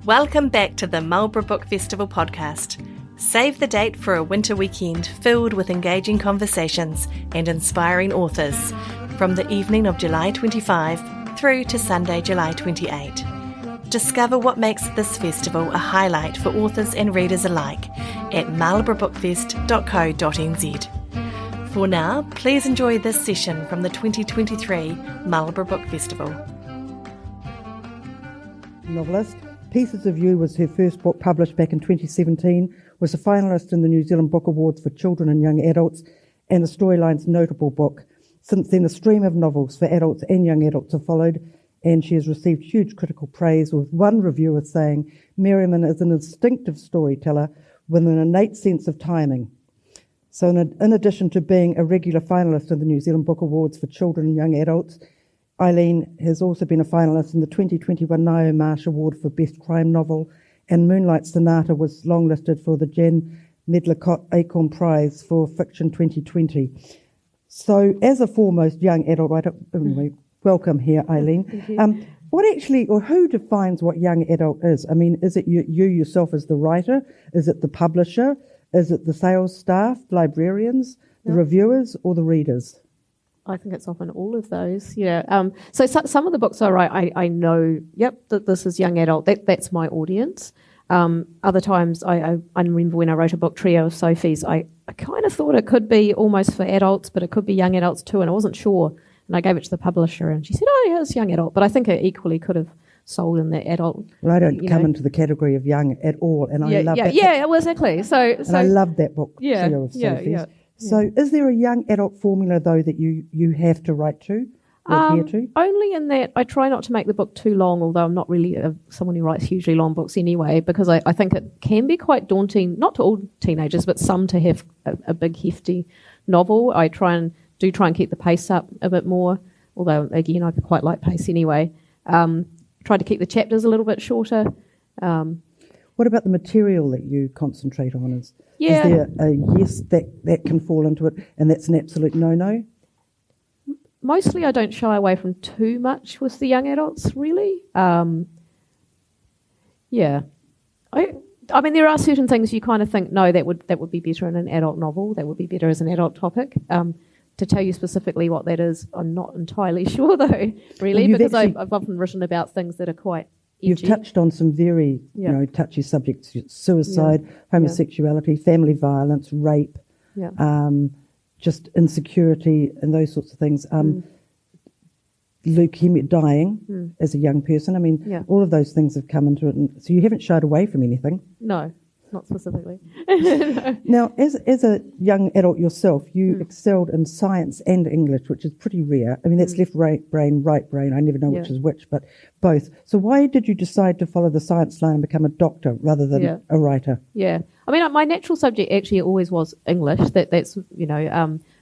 Welcome back to the Marlborough Book Festival podcast. Save the date for a winter weekend filled with engaging conversations and inspiring authors from the evening of July 25 through to Sunday, July 28. Discover what makes this festival a highlight for authors and readers alike at marlboroughbookfest.co.nz. For now, please enjoy this session from the 2023 Marlborough Book Festival. Novelist. Pieces of You was her first book, published back in 2017, was a finalist in the New Zealand Book Awards for Children and Young Adults, and the Storyline's notable book. Since then, a stream of novels for adults and young adults have followed, and she has received huge critical praise, with one reviewer saying Merriman is an instinctive storyteller with an innate sense of timing. So in addition to being a regular finalist in the New Zealand Book Awards for Children and Young Adults, Eileen has also been a finalist in the 2021 Ngaio Marsh Award for Best Crime Novel, and Moonlight Sonata was longlisted for the Jan Medlicott Acorn Prize for Fiction 2020. So as a foremost young adult writer, welcome here, Eileen. What actually, or who defines what young adult is? I mean, is it you yourself as the writer? Is it the publisher? Is it the sales staff, librarians, the reviewers, or the readers? I think it's often all of those. So some of the books I write, I know, that this is young adult. That's my audience. Other times, I remember when I wrote a book, Trio of Sophies, I kind of thought it could be almost for adults, but it could be young adults too, and I wasn't sure. And I gave it to the publisher, and she said, "Oh, yeah, it's young adult." But I think it equally could have sold in the adult. Well, I don't come into the category of young at all, and I love that. Yeah, well, exactly. So I love that book, Trio of Sophies. Yeah. So is there a young adult formula, though, that you have to write to or adhere to? Only in that I try not to make the book too long, although I'm not really someone who writes hugely long books anyway, because I think it can be quite daunting, not to all teenagers, but some to have a big, hefty novel. I try and keep the pace up a bit more, although, again, I quite like pace anyway. Try to keep the chapters a little bit shorter. What about the material that you concentrate on? Is there a yes that can fall into it, and that's an absolute no-no? Mostly I don't shy away from too much with the young adults, really. I mean, there are certain things you kind of think, no, that would be better in an adult novel, that would be better as an adult topic. To tell you specifically what that is, I'm not entirely sure, though, really, because I've often written about things that are quite edgy. You've touched on some very touchy subjects: suicide, homosexuality, family violence, rape, just insecurity, and those sorts of things. Leukemia, dying as a young person. I mean, all of those things have come into it, and so you haven't shied away from anything. No, not specifically. Now, as a young adult yourself, you excelled in science and English, which is pretty rare. I mean, that's left brain, right brain. I never know which is which, but both. So why did you decide to follow the science line and become a doctor rather than a writer? Yeah. I mean, my natural subject actually always was English. That's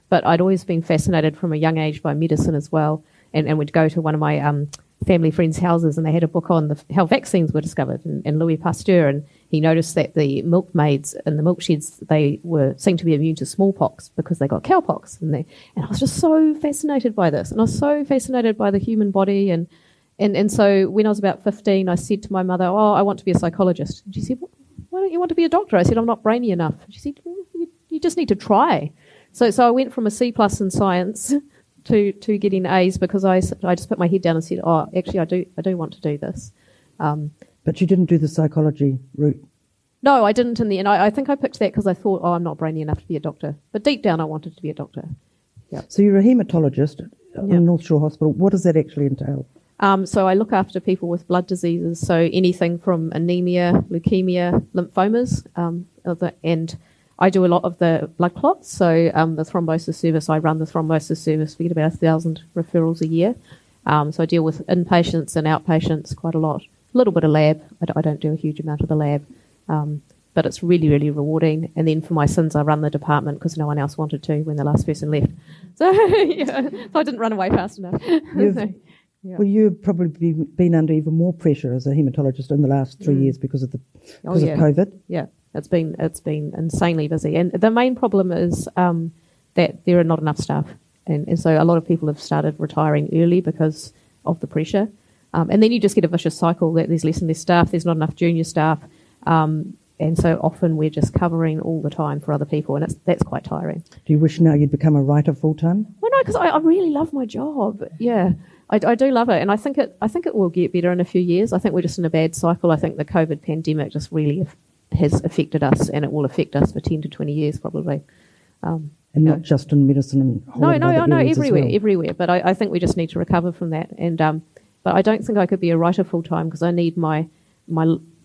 but I'd always been fascinated from a young age by medicine as well, and would go to one of my family friends' houses, and they had a book on how vaccines were discovered, and Louis Pasteur, and he noticed that the milkmaids in the milk sheds, they seemed to be immune to smallpox because they got cowpox, and I was just so fascinated by this, and I was so fascinated by the human body, and so when I was about 15, I said to my mother, "Oh, I want to be a psychologist." And she said, "Why don't you want to be a doctor?" I said, "I'm not brainy enough." She said, "You just need to try." So I went from a C+ in science to getting A's because I just put my head down and said, "Oh, actually, I do want to do this." But you didn't do the psychology route? No, I didn't in the end. I think I picked that because I thought, I'm not brainy enough to be a doctor. But deep down, I wanted to be a doctor. Yeah. So you're a haematologist in North Shore Hospital. What does that actually entail? So I look after people with blood diseases, so anything from anemia, leukemia, lymphomas, and I do a lot of the blood clots. So the thrombosis service, I run the thrombosis service. We get about 1,000 referrals a year. So I deal with inpatients and outpatients quite a lot. A little bit of lab. I don't do a huge amount of the lab. But it's really, really rewarding. And then for my sins, I run the department because no one else wanted to when the last person left. So I didn't run away fast enough. Well, you've probably been under even more pressure as a haematologist in the last 3 years because of COVID. Yeah, it's been insanely busy. And the main problem is that there are not enough staff. And so a lot of people have started retiring early because of the pressure. And then you just get a vicious cycle that there's less and less staff, there's not enough junior staff, and so often we're just covering all the time for other people, and that's quite tiring. Do you wish now you'd become a writer full-time? Well, no, because I really love my job. Yeah, I do love it, and I think it will get better in a few years. I think we're just in a bad cycle. I think the COVID pandemic just really has affected us, and it will affect us for 10 to 20 years probably. And not just in medicine and no, everywhere, well. everywhere. But I think we just need to recover from that. And but I don't think I could be a writer full time because I need the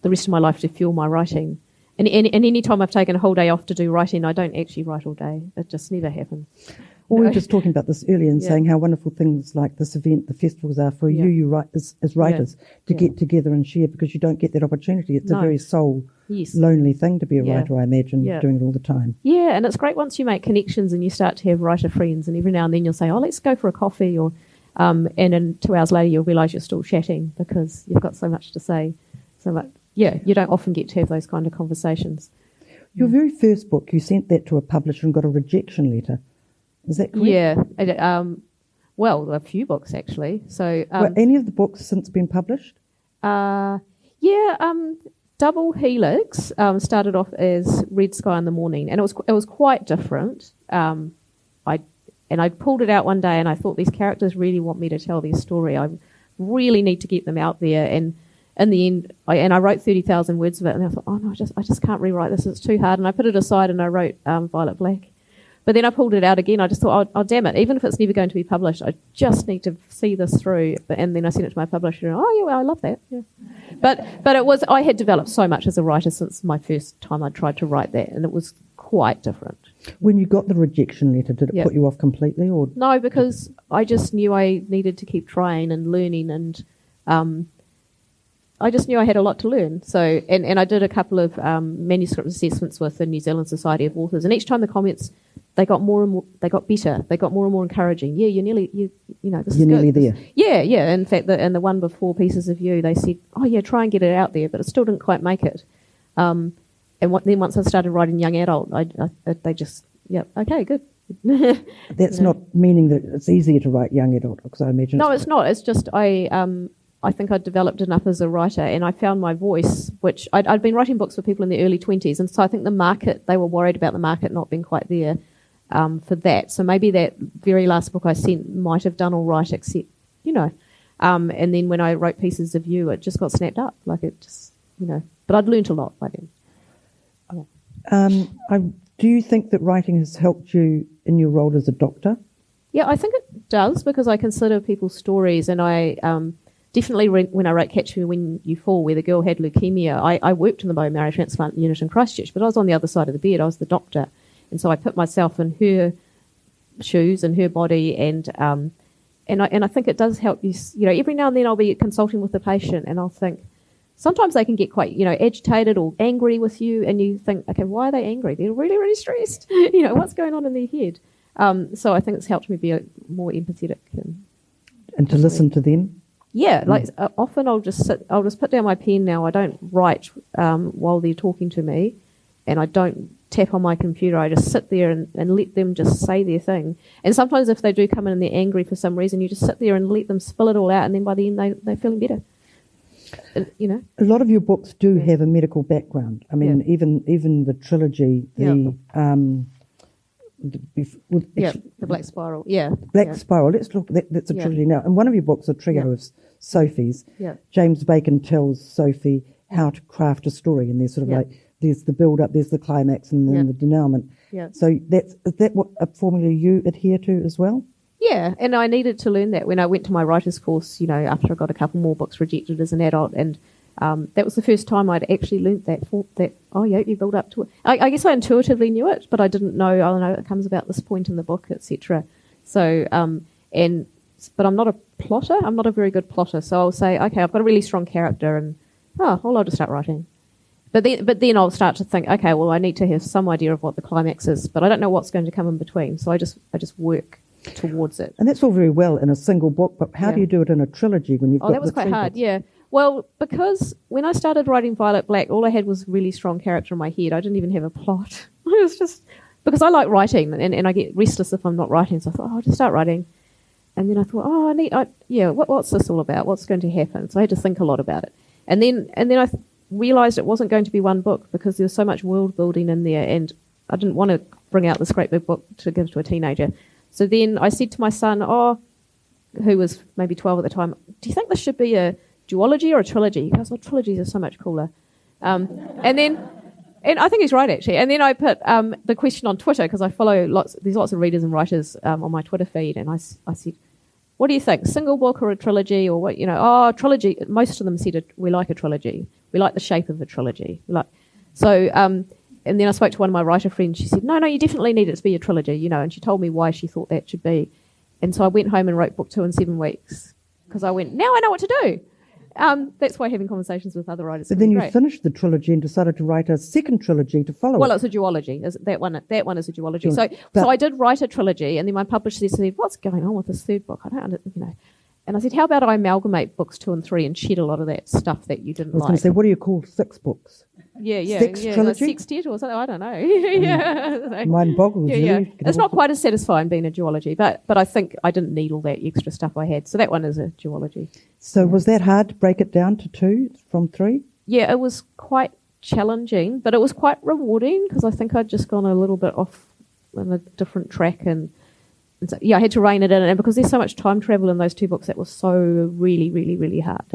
rest of my life to fuel my writing. And any time I've taken a whole day off to do writing, I don't actually write all day. It just never happens. Well, we were just talking about this earlier and saying how wonderful things like this event, the festivals are for you write as writers to get together and share, because you don't get that opportunity. It's a very lonely thing to be a writer, I imagine, doing it all the time. Yeah, and it's great once you make connections and you start to have writer friends, and every now and then you'll say, oh, let's go for a coffee, or and then 2 hours later you'll realise you're still chatting because you've got so much to say. So much. Yeah, you don't often get to have those kind of conversations. Your very first book, you sent that to a publisher and got a rejection letter. Is that correct? Yeah. Well, a few books actually. So, were any of the books since been published? Double Helix started off as Red Sky in the Morning, and it was quite different. I pulled it out one day, and I thought these characters really want me to tell their story. I really need to get them out there, and in the end, I wrote 30,000 words of it, and I thought, oh no, I just can't rewrite this. It's too hard, and I put it aside, and I wrote Violet Black. But then I pulled it out again. I just thought, oh damn it, even if it's never going to be published, I just need to see this through. And then I sent it to my publisher, and I love that. Yeah. But I had developed so much as a writer since my first time I tried to write that, and it was quite different. When you got the rejection letter, did it put you off completely, or no? Because I just knew I needed to keep trying and learning, and I just knew I had a lot to learn. So, and I did a couple of manuscript assessments with the New Zealand Society of Authors, and each time the comments, they got more and more, they got better, they got more and more encouraging. Yeah, you're nearly, this you're is good. Nearly there. Yeah. In fact, the one before Pieces of You, they said, oh yeah, try and get it out there, but it still didn't quite make it. And then once I started writing young adult, they just, okay, good. That's not meaning that it's easier to write young adult, because I imagine. No, it's not. It's just I think I'd developed enough as a writer, and I found my voice, which I'd been writing books for people in the early 20s, and so I think they were worried about the market not being quite there for that. So maybe that very last book I sent might have done all right, except, and then when I wrote Pieces of You, it just got snapped up. Like it just, but I'd learnt a lot by then. Do you think that writing has helped you in your role as a doctor? Yeah, I think it does, because I consider people's stories, and I definitely when I wrote Catch Me When You Fall, where the girl had leukemia, I worked in the bone marrow transplant unit in Christchurch, but I was on the other side of the bed. I was the doctor, and so I put myself in her shoes and her body, and I think it does help you. Every now and then I'll be consulting with the patient, and I'll think, sometimes they can get quite, agitated or angry with you, and you think, okay, why are they angry? They're really, really stressed. What's going on in their head? So I think it's helped me be more empathetic. And to listen to them? Yeah, often I'll just put down my pen now. I don't write while they're talking to me, and I don't tap on my computer. I just sit there and let them just say their thing. And sometimes if they do come in and they're angry for some reason, you just sit there and let them spill it all out, and then by the end they're feeling better. A lot of your books do have a medical background. I mean, even the trilogy, the Black Spiral. Black Spiral. Let's look. That's a trilogy now. And one of your books, a trio of Sophies. Yeah. James Bacon tells Sophie how to craft a story, and there's sort of like there's the build up, there's the climax, and then the denouement. Yeah. So is that what a formula you adhere to as well? Yeah, and I needed to learn that when I went to my writer's course, after I got a couple more books rejected as an adult, and that was the first time I'd actually learnt that you build up to it. I guess I intuitively knew it, but I didn't know, it comes about this point in the book, etc. So, but I'm not a plotter, I'm not a very good plotter, so I'll say, okay, I've got a really strong character, and I'll just start writing. But then I'll start to think, okay, well, I need to have some idea of what the climax is, but I don't know what's going to come in between, so I just work towards it. And that's all very well in a single book, but how do you do it in a trilogy when you've got that was quite hard, Well, because when I started writing Violet Black, all I had was really strong character in my head. I didn't even have a plot. It was just because I like writing, and I get restless if I'm not writing, so I thought, I'll just start writing. then I thought, what's this all about? What's going to happen? So I had to think a lot about it. And then I realised it wasn't going to be one book because there was so much world building in there, and I didn't want to bring out this great big book to give to a teenager. So then I said to my son, who was maybe 12 at the time, do you think this should be a duology or a trilogy? He goes, trilogies are so much cooler. And I think he's right, actually. And then I put the question on Twitter, because I follow there's lots of readers and writers on my Twitter feed, and I said, what do you think, single book or a trilogy, or what, trilogy. Most of them said we like a trilogy. We like the shape of a trilogy. And then I spoke to one of my writer friends. She said, no, you definitely need it to be a trilogy, and she told me why she thought that should be. And so I went home and wrote book 2 in 7 weeks, because I went, now I know what to do. That's why having conversations with other writers. But then you finished the trilogy and decided to write a second trilogy to follow. Well, it's a duology. That one is a duology. So I did write a trilogy, and then my publisher said, "What's going on with this third book? I don't, And I said, "How about I amalgamate books 2 and 3 and shed a lot of that stuff that you didn't like?" I was going to say, what do you call 6 books? Six trilogy? Like sextet or something. I don't know. Mine boggles. Yeah. It's not quite as satisfying being a duology, but I think I didn't need all that extra stuff I had. So that one is a duology. So was that hard to break it down to 2 from 3? Yeah, it was quite challenging, but it was quite rewarding, because I think I'd just gone a little bit off on a different track, and so, I had to rein it in. And because there's so much time travel in those 2 books, that was so really, really, really hard.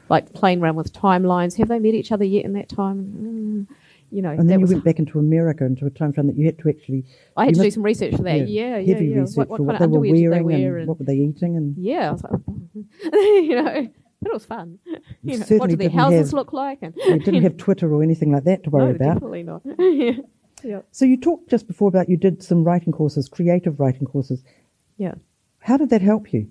Like playing around with timelines. Have they met each other yet in that time? And then you went back into America, into a time frame that you had to actually... I had to do some research for that. Heavy research for what they were wearing and what were they eating. And I was like, but it was fun. What did their houses look like? And you didn't have Twitter or anything like that to worry about. Definitely not. Yeah. So you talked just before about you did some writing courses, creative writing courses. Yeah. How did that help you?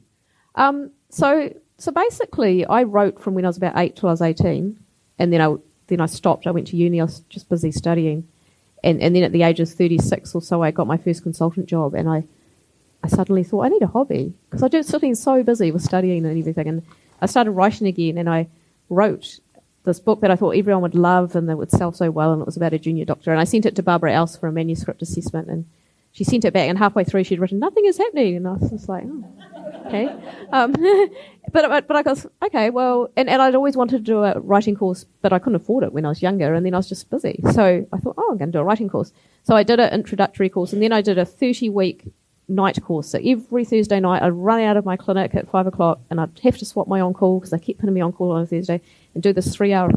So basically, I wrote from when I was about 8 till I was 18, and then I stopped. I went to uni. I was just busy studying, and then at the age of 36 or so, I got my first consultant job, and I suddenly thought I need a hobby, because I just been so busy with studying and everything, and I started writing again, and I wrote this book that I thought everyone would love and that would sell so well, and it was about a junior doctor, and I sent it to Barbara Else for a manuscript assessment, and she sent it back, and halfway through she'd written, nothing is happening, and I was just like, okay. But I goes, okay, well, and I'd always wanted to do a writing course, but I couldn't afford it when I was younger, and then I was just busy. So I thought, I'm going to do a writing course. So I did an introductory course, and then I did a 30-week night course. So every Thursday night, I'd run out of my clinic at 5 o'clock, and I'd have to swap my on-call, because they kept putting me on-call on a Thursday, and do this 3-hour,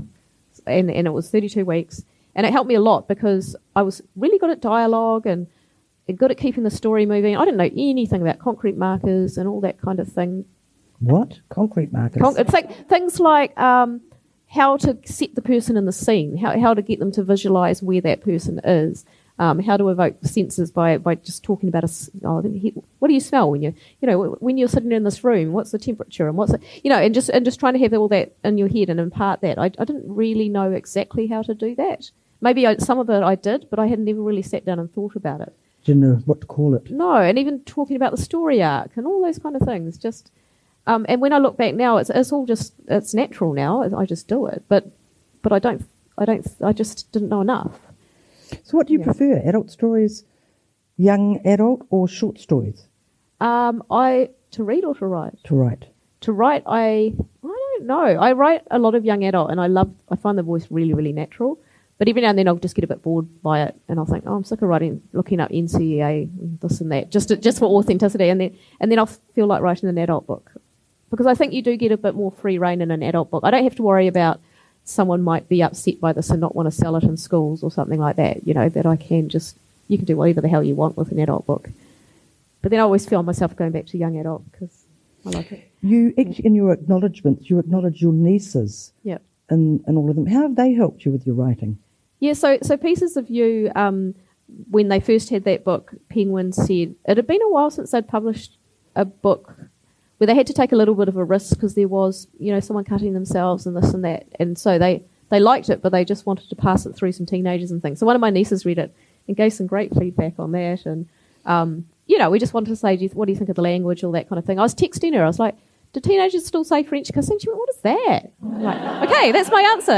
and it was 32 weeks. And it helped me a lot, because I was really good at dialogue and good at keeping the story moving. I didn't know anything about concrete markers and all that kind of thing. What? Concrete markers? It's like things like how to set the person in the scene, how to get them to visualise where that person is, how to evoke senses by just talking about what do you smell when when you're sitting in this room? What's the temperature and and just trying to have all that in your head and impart that. I didn't really know exactly how to do that. Maybe some of it I did, but I had never really sat down and thought about it. Didn't know what to call it. No, and even talking about the story arc and all those kind of things. Just and when I look back now, it's all just it's natural now. I just do it, but I just didn't know enough. So, what do you prefer, adult stories, young adult, or short stories? To read or to write? To write. To write, I don't know. I write a lot of young adult, and I find the voice really, really natural. But every now and then I'll just get a bit bored by it, and I'll think, I'm sick of looking up NCEA, and this and that, just for authenticity, and then I'll feel like writing an adult book, because I think you do get a bit more free rein in an adult book. I don't have to worry about someone might be upset by this and not want to sell it in schools or something like that. That I can you can do whatever the hell you want with an adult book. But then I always feel myself going back to young adult because I like it. You actually, in your acknowledgements, you acknowledge your nieces. Yeah. And all of them. How have they helped you with your writing? Yeah, so Pieces of You, when they first had that book, Penguin said it had been a while since they'd published a book where they had to take a little bit of a risk because there was, someone cutting themselves and this and that. And so they liked it, but they just wanted to pass it through some teenagers and things. So one of my nieces read it and gave some great feedback on that. And, we just wanted to say, what do you think of the language, all that kind of thing. I was texting her. I was like, do teenagers still say French kissing? She went, what is that? I'm like, okay, that's my answer,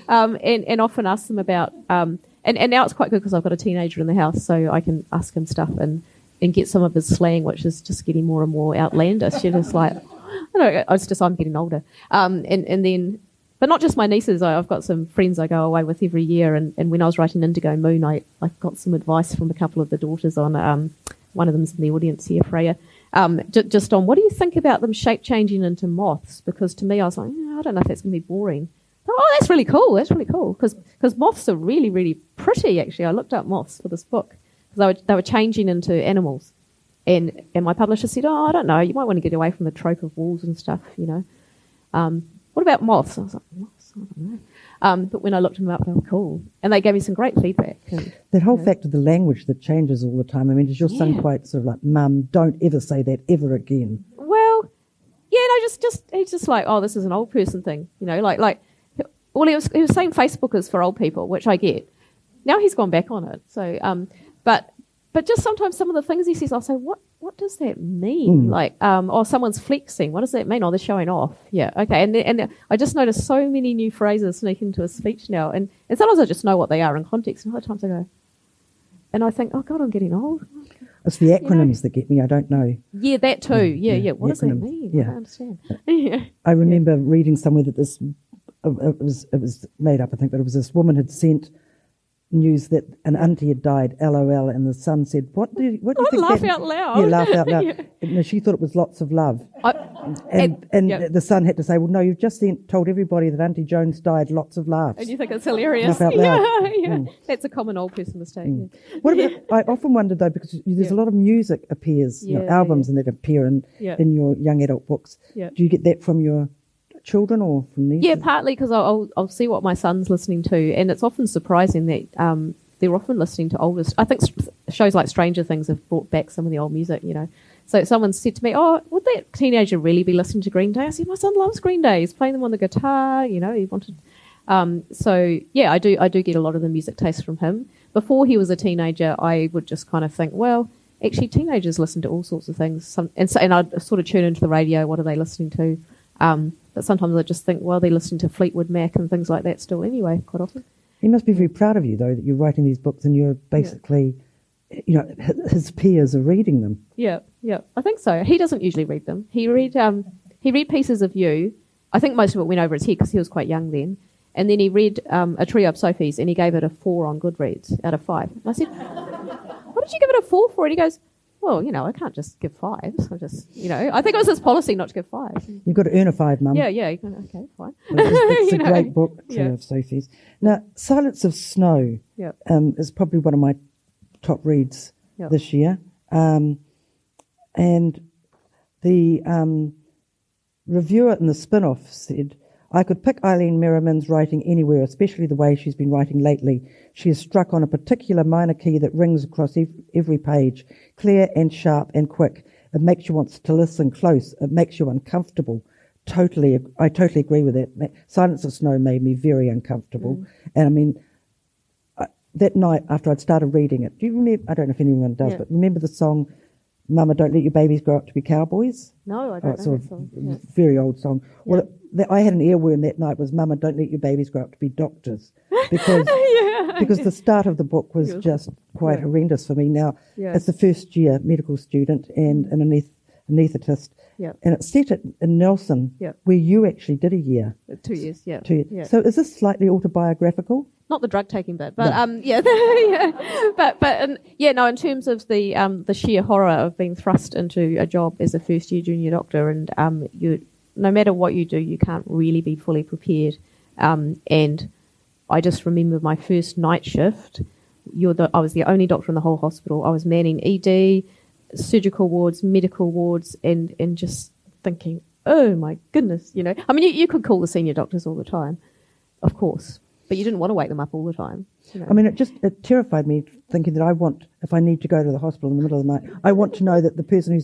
and often ask them about, and now it's quite good because I've got a teenager in the house, so I can ask him stuff, and get some of his slang, which is just getting more and more outlandish. You're just like, I don't know, I'm getting older. And then, but not just my nieces. I've got some friends I go away with every year. And when I was writing Indigo Moon, I got some advice from a couple of the daughters on, one of them's in the audience here, Freya, just on what do you think about them shape changing into moths? Because to me, I was like, I don't know if that's going to be boring. Oh, that's really cool. That's really cool. Because moths are really, really pretty, actually. I looked up moths for this book because they were changing into animals. And my publisher said, I don't know, you might want to get away from the trope of wolves and stuff, What about moths? I was like, moths? I don't know. But when I looked them up, they were cool. And they gave me some great feedback. That whole fact of the language that changes all the time. I mean, is your son quite sort of like, Mum, don't ever say that ever again? Well, yeah, no, he's just like, oh, this is an old person thing, well, he was saying Facebook is for old people, which I get. Now he's gone back on it. So, but just sometimes some of the things he says, I'll say, what does that mean? Like, someone's flexing. What does that mean? Oh, they're showing off. Yeah, okay. And I just noticed so many new phrases sneak into a speech now. And sometimes I just know what they are in context. And other times I go, and I think, oh, God, I'm getting old. It's the acronyms that get me. I don't know. Yeah, that too. Yeah. What does that mean? Yeah. I don't understand. I remember reading somewhere that this... It was made up, I think, but it was this woman had sent news that an auntie had died, LOL, and the son said, what do you think laugh out loud. Yeah, laugh out loud. Yeah. And she thought it was lots of love. And the son had to say, well, no, you've just told everybody that Auntie Jones died, lots of laughs. And you think it's hilarious. Laugh out loud. That's a common old person mistake. What about, I often wonder, though, because there's a lot of music appears, albums and that appear in your young adult books. Yeah. Do you get that from your children or from these? Yeah, partly because I'll see what my son's listening to, and it's often surprising that they're often listening to older. I think shows like Stranger Things have brought back some of the old music, So someone said to me, "Oh, would that teenager really be listening to Green Day?" I said, "My son loves Green Day. He's playing them on the guitar. He wanted." So yeah, I do get a lot of the music taste from him. Before he was a teenager, I would just kind of think, well, actually, teenagers listen to all sorts of things, and I'd sort of tune into the radio. What are they listening to? But sometimes I just think, well, they're listening to Fleetwood Mac and things like that still anyway, quite often. He must be very proud of you, though, that you're writing these books and you're basically, his peers are reading them. Yeah, I think so. He doesn't usually read them. He read pieces of you. I think most of it went over his head because he was quite young then. And then he read A Trio of Sophies and he gave it a 4 on Goodreads out of 5. And I said, what did you give it a 4 for? And he goes, well, I can't just give 5s. I think it was his policy not to give 5. You've got to earn a 5, Mum. Yeah. Okay, fine. It's a great book, Trio of Sophies. Now, Silence of Snow is probably one of my top reads this year. And the reviewer in the spin-off said, I could pick Eileen Merriman's writing anywhere, especially the way she's been writing lately. She has struck on a particular minor key that rings across every page, clear and sharp and quick. It makes you want to listen close. It makes you uncomfortable. I totally agree with that. Silence of Snow made me very uncomfortable. And I mean, that night after I'd started reading it, do you remember, I don't know if anyone does, but remember the song, Mama, Don't Let Your Babies Grow Up to Be Cowboys? No, I don't know. It's sort of very old song. Well, I had an earworm that night was, Mama, don't let your babies grow up to be doctors. Because because the start of the book was just quite horrendous for me. Now, it's the first year medical student and an anaesthetist. And it's set in Nelson, where you actually did a year. 2 years, 2 years. So is this slightly autobiographical? Not the drug taking bit, but in terms of the sheer horror of being thrust into a job as a first year junior doctor, and no matter what you do, you can't really be fully prepared. And I just remember my first night shift. I was the only doctor in the whole hospital. I was manning ED, surgical wards, medical wards, and just thinking, oh my goodness, I mean, you could call the senior doctors all the time, of course, but you didn't want to wake them up all the time. I mean, it terrified me thinking that if I need to go to the hospital in the middle of the night, I want to know that the person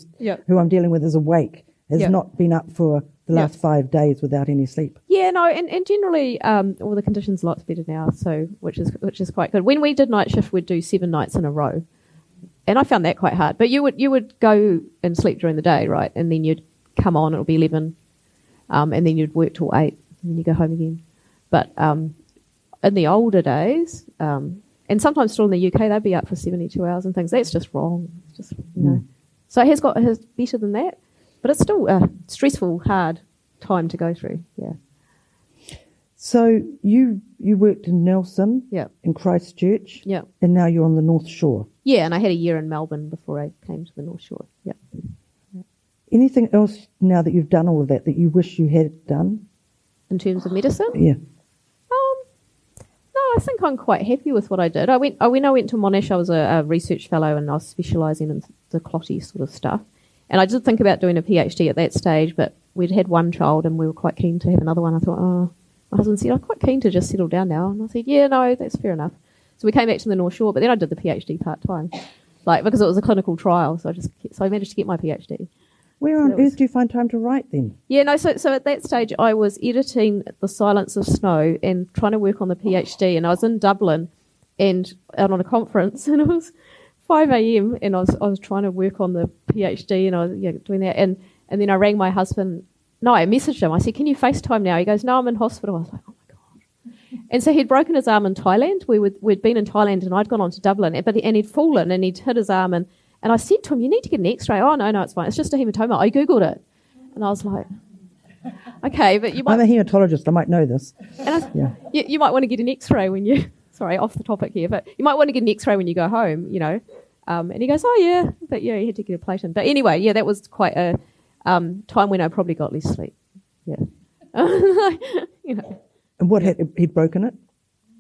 who I'm dealing with is awake, has not been up for the last 5 days without any sleep. Yeah, no, and generally, all the conditions are lots better now, so which is quite good. When we did night shift, we'd do 7 nights in a row, and I found that quite hard. But you would go and sleep during the day, right? And then you'd come on, it'll be 11, and then you'd work till 8, and then you go home again. But in the older days, And sometimes still in the UK, they'd be up for 72 hours and things. That's just wrong. It's just, So it has got his better than that, but it's still a stressful, hard time to go through. Yeah. So you worked in Nelson, in Christchurch, and now you're on the North Shore. Yeah, and I had a year in Melbourne before I came to the North Shore. Yeah. Anything else now that you've done all of that you wish you had done? In terms of medicine? Yeah. No, I think I'm quite happy with what I did. I went to Monash. I was a research fellow, and I was specialising in the clotty sort of stuff. And I did think about doing a PhD at that stage, but we'd had one child, and we were quite keen to have another one. I thought, my husband said, I'm quite keen to just settle down now. And I said, yeah, no, that's fair enough. So we came back to the North Shore, but then I did the PhD part-time, because it was a clinical trial. So I managed to get my PhD. Where on earth do you find time to write then? Yeah, no, so at that stage I was editing The Silence of Snow and trying to work on the PhD, and I was in Dublin and out on a conference, and it was 5 a.m. and I was trying to work on the PhD, and I was doing that, and then I rang my husband. No, I messaged him. I said, can you FaceTime now? He goes, no, I'm in hospital. I was like, oh my God. And so he'd broken his arm in Thailand. We'd been in Thailand and I'd gone on to Dublin, and he'd fallen and he'd hit his arm, and I said to him, you need to get an x-ray. Oh, no, it's fine. It's just a hematoma. I Googled it. And I was like, okay, but you might... I'm a hematologist. I might know this. And you might want to get an x-ray when you... Sorry, off the topic here, but you might want to get an x-ray when you go home, And he goes, oh, yeah. But, yeah, he had to get a plate in. But anyway, yeah, that was quite a time when I probably got less sleep. Yeah. And what, he'd broken it?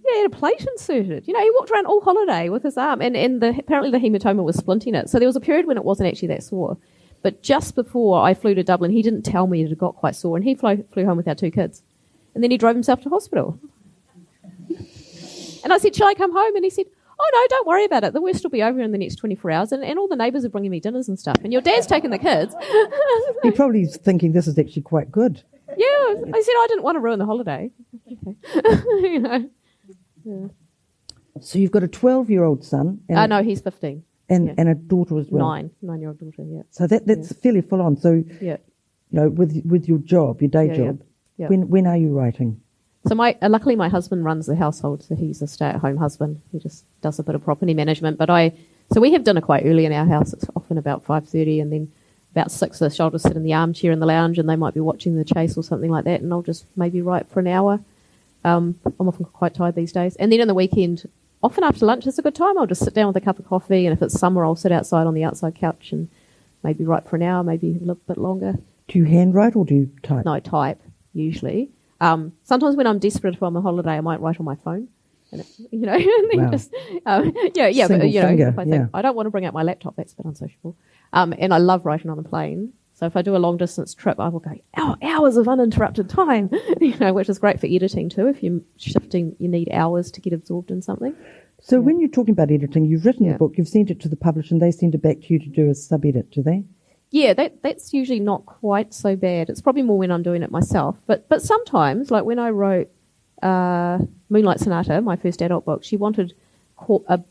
Yeah, he had a plate inserted. He walked around all holiday with his arm, and apparently the hematoma was splinting it. So there was a period when it wasn't actually that sore. But just before I flew to Dublin, he didn't tell me it had got quite sore, and he flew home with our 2 kids. And then he drove himself to hospital. And I said, shall I come home? And he said, oh, no, don't worry about it. The worst will be over in the next 24 hours, and all the neighbours are bringing me dinners and stuff. And your dad's taking the kids. He probably is thinking this is actually quite good. Yeah, I said I didn't want to ruin the holiday. Okay. Yeah. So you've got a 12-year-old son. No, he's 15. And a daughter as well. 9-year-old daughter, yeah. So that's fairly full on. So, with your job, your day job, when are you writing? So luckily my husband runs the household, so he's a stay-at-home husband. He just does a bit of property management. So we have dinner quite early in our house. It's often about 5:30, and then about 6ish I'll just sit in the armchair in the lounge, and they might be watching the chase or something like that, and I'll just maybe write for an hour. I'm often quite tired these days. And then in the weekend, often after lunch is a good time. I'll just sit down with a cup of coffee, and if it's summer, I'll sit outside on the outside couch and maybe write for an hour, maybe a little bit longer. Do you handwrite or do you type? No, type, usually. Sometimes when I'm desperate if I'm on holiday, I might write on my phone. And and then wow. just, Finger, if I think, I don't want to bring out my laptop, that's a bit unsociable. And I love writing on the plane. So if I do a long distance trip, I will go hours of uninterrupted time, which is great for editing too. If you're shifting, you need hours to get absorbed in something. So when you're talking about editing, you've written the book, you've sent it to the publisher, and they send it back to you to do a sub-edit, do they? Yeah, that's usually not quite so bad. It's probably more when I'm doing it myself. But sometimes, like when I wrote Moonlight Sonata, my first adult book, she wanted a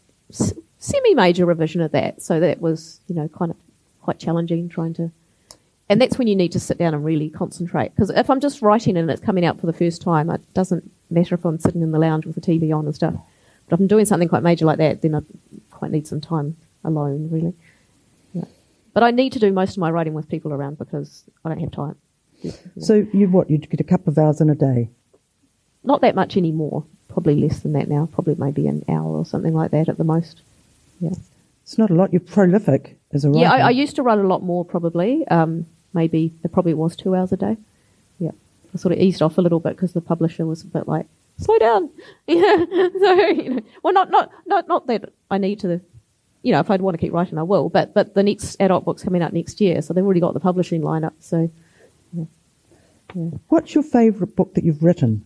semi-major revision of that. So that was, kind of quite challenging trying to... And that's when you need to sit down and really concentrate. Because if I'm just writing and it's coming out for the first time, it doesn't matter if I'm sitting in the lounge with the TV on and stuff. But if I'm doing something quite major like that, then I quite need some time alone, really. Yeah. But I need to do most of my writing with people around because I don't have time. So you get a couple of hours in a day? Not that much anymore. Probably less than that now. Probably maybe an hour or something like that at the most. Yeah. It's not a lot. You're prolific as a writer. Yeah, I used to write a lot more probably. Maybe it probably was 2 hours a day. Yeah, I sort of eased off a little bit because the publisher was a bit like, slow down. Yeah, so well, not that I need to. If I'd want to keep writing, I will. But the next adult book's coming out next year, so they've already got the publishing line up. So, yeah. What's your favourite book that you've written?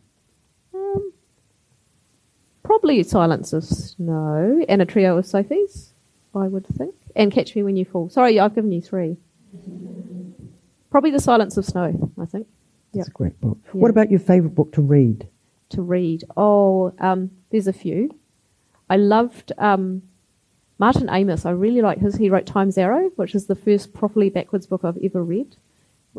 Probably Silence of Snow and A Trio of Sophies, I would think, and Catch Me When You Fall. Sorry, I've given you 3. Probably The Silence of Snow, I think. That's a great book. Yeah. What about your favourite book to read? To read? There's a few. I loved Martin Amis. I really like his. He wrote Time's Arrow, which is the first properly backwards book I've ever read.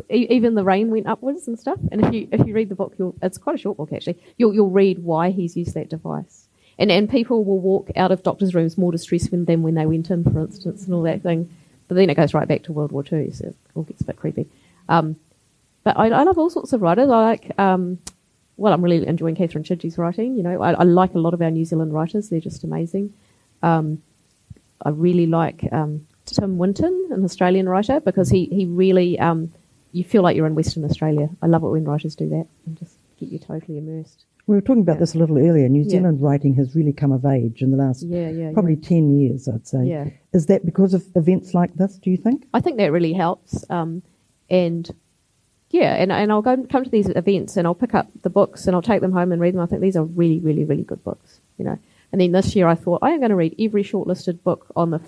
Even the rain went upwards and stuff. And if you read the book, it's quite a short book actually. You'll read why he's used that device. And people will walk out of doctors' rooms more distressed than when they went in, for instance, and all that thing. But then it goes right back to World War II, so it all gets a bit creepy. But I love all sorts of writers. I like, I'm really enjoying Catherine Chidgey's writing. You know, I like a lot of our New Zealand writers. They're just amazing. I really like Tim Winton, an Australian writer, because he really, you feel like you're in Western Australia. I love it when writers do that and just get you totally immersed. We were talking about this a little earlier. New Zealand writing has really come of age in the last probably 10 years, I'd say. Yeah. Is that because of events like this, do you think? I think that really helps. And I'll come to these events and I'll pick up the books and I'll take them home and read them. I think these are really, really, really good books, you know. And then this year I thought, I am going to read every shortlisted book on the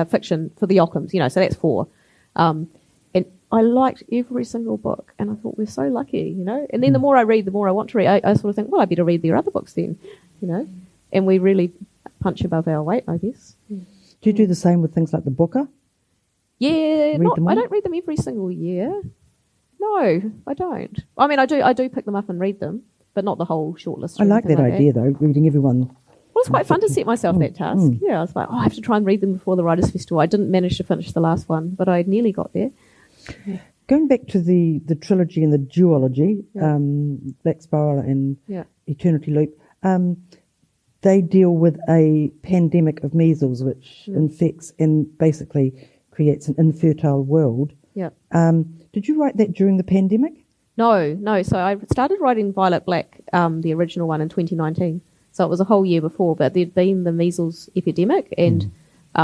fiction for the Ockhams, you know, so that's 4. And I liked every single book, and I thought, we're so lucky, you know. And then the more I read, the more I want to read. I sort of think, well, I better read their other books then, you know. And we really punch above our weight, I guess. Do you do the same with things like the Booker? Yeah, I don't read them every single year. No, I don't. I mean, I do pick them up and read them, but not the whole shortlist. I like that idea, though, reading everyone. Well, it's quite fun to set myself that task. Yeah, I was like, I have to try and read them before the Writers' Festival. I didn't manage to finish the last one, but I nearly got there. Going back to the trilogy and the duology, Black Spiral and Eternity Loop, they deal with a pandemic of measles which infects and basically creates an infertile world. Yeah. Did you write that during the pandemic? No. So I started writing Violet Black, the original one, in 2019. So it was a whole year before, but there'd been the measles epidemic, and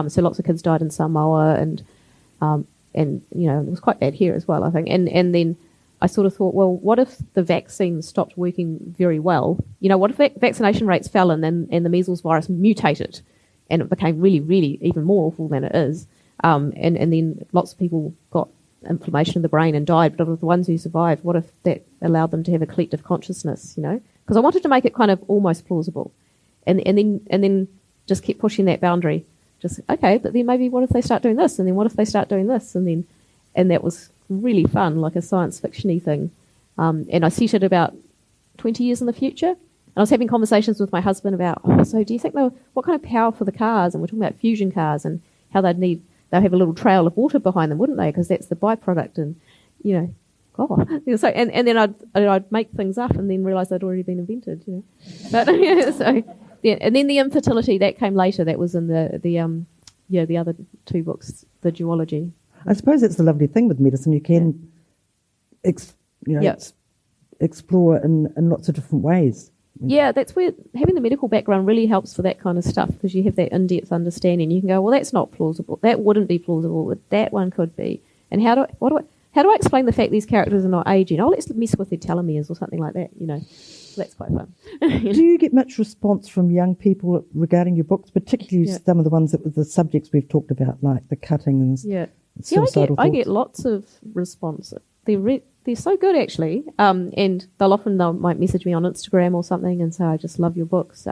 so lots of kids died in Samoa, and you know, it was quite bad here as well, I think. And then I sort of thought, well, what if the vaccine stopped working very well? You know, what if vaccination rates fell and the measles virus mutated and it became really, really even more awful than it is? And then lots of people got inflammation in the brain and died, but of the ones who survived, what if that allowed them to have a collective consciousness, you know? Because I wanted to make it kind of almost plausible. And then just keep pushing that boundary. Just, okay, but then maybe what if they start doing this? And then what if they start doing this? And that was really fun, like a science fiction-y thing. And I set it about 20 years in the future. And I was having conversations with my husband about, so do you think what kind of power for the cars? And we're talking about fusion cars and how they'll have a little trail of water behind them, wouldn't they? Because that's the byproduct. And, you know, so, and then I'd make things up and then realise they'd already been invented, you know. But, so... Yeah, and then the infertility, that came later. That was in the other 2 books, the duology. I suppose that's the lovely thing with medicine. You can, explore in lots of different ways. Yeah, that's where having the medical background really helps for that kind of stuff, because you have that in-depth understanding. You can go, well, that's not plausible. That wouldn't be plausible, but that one could be. And how do I explain the fact these characters are not aging? Oh, let's mess with their telomeres or something like that, you know. That's quite fun. Do you get much response from young people regarding your books, particularly some of the ones that were the subjects we've talked about, like the cutting and suicidal thoughts? I get lots of response. They're so good, actually. And they'll might message me on Instagram or something and say, I just love your books,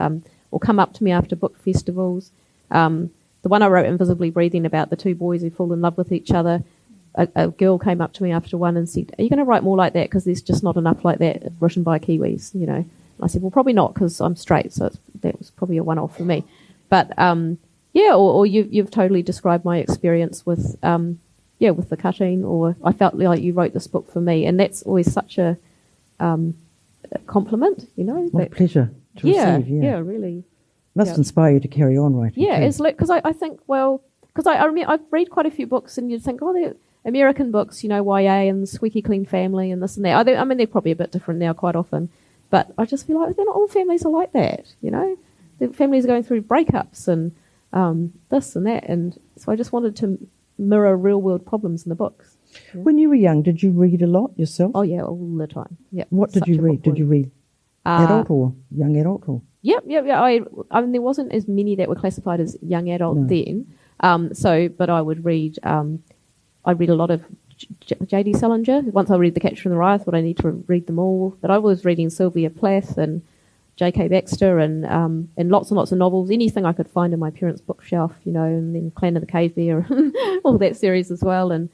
or come up to me after book festivals. The one I wrote, Invisibly Breathing, about the 2 boys who fall in love with each other, a girl came up to me after one and said, are you going to write more like that, because there's just not enough like that written by Kiwis, you know? And I said, well, probably not, because I'm straight, so that was probably a one-off for me. But, or you've totally described my experience with the cutting, or I felt like you wrote this book for me, and that's always such a compliment, you know? What a pleasure to receive, Yeah, really. Must inspire you to carry on writing. Yeah, it's like, because I think, well, because I remember I've read quite a few books, and you'd think, they're American books, you know, YA and Squeaky Clean Family and this and that. I mean, they're probably a bit different now quite often, but I just feel like they're not all families are like that, you know. The families are going through breakups and this and that, and so I just wanted to mirror real-world problems in the books. Yeah. When you were young, did you read a lot yourself? Oh, yeah, all the time. Yeah. What did you read? Did you read adult or young adult? Or? Yep. I mean, there wasn't as many that were classified as young adult then, but I would read... I read a lot of J.D. Salinger. Once I read The Catcher in the Rye, I thought I need to read them all. But I was reading Sylvia Plath and J.K. Baxter and lots and lots of novels, anything I could find in my parents' bookshelf, you know, and then Clan of the Cave Bear, all that series as well, and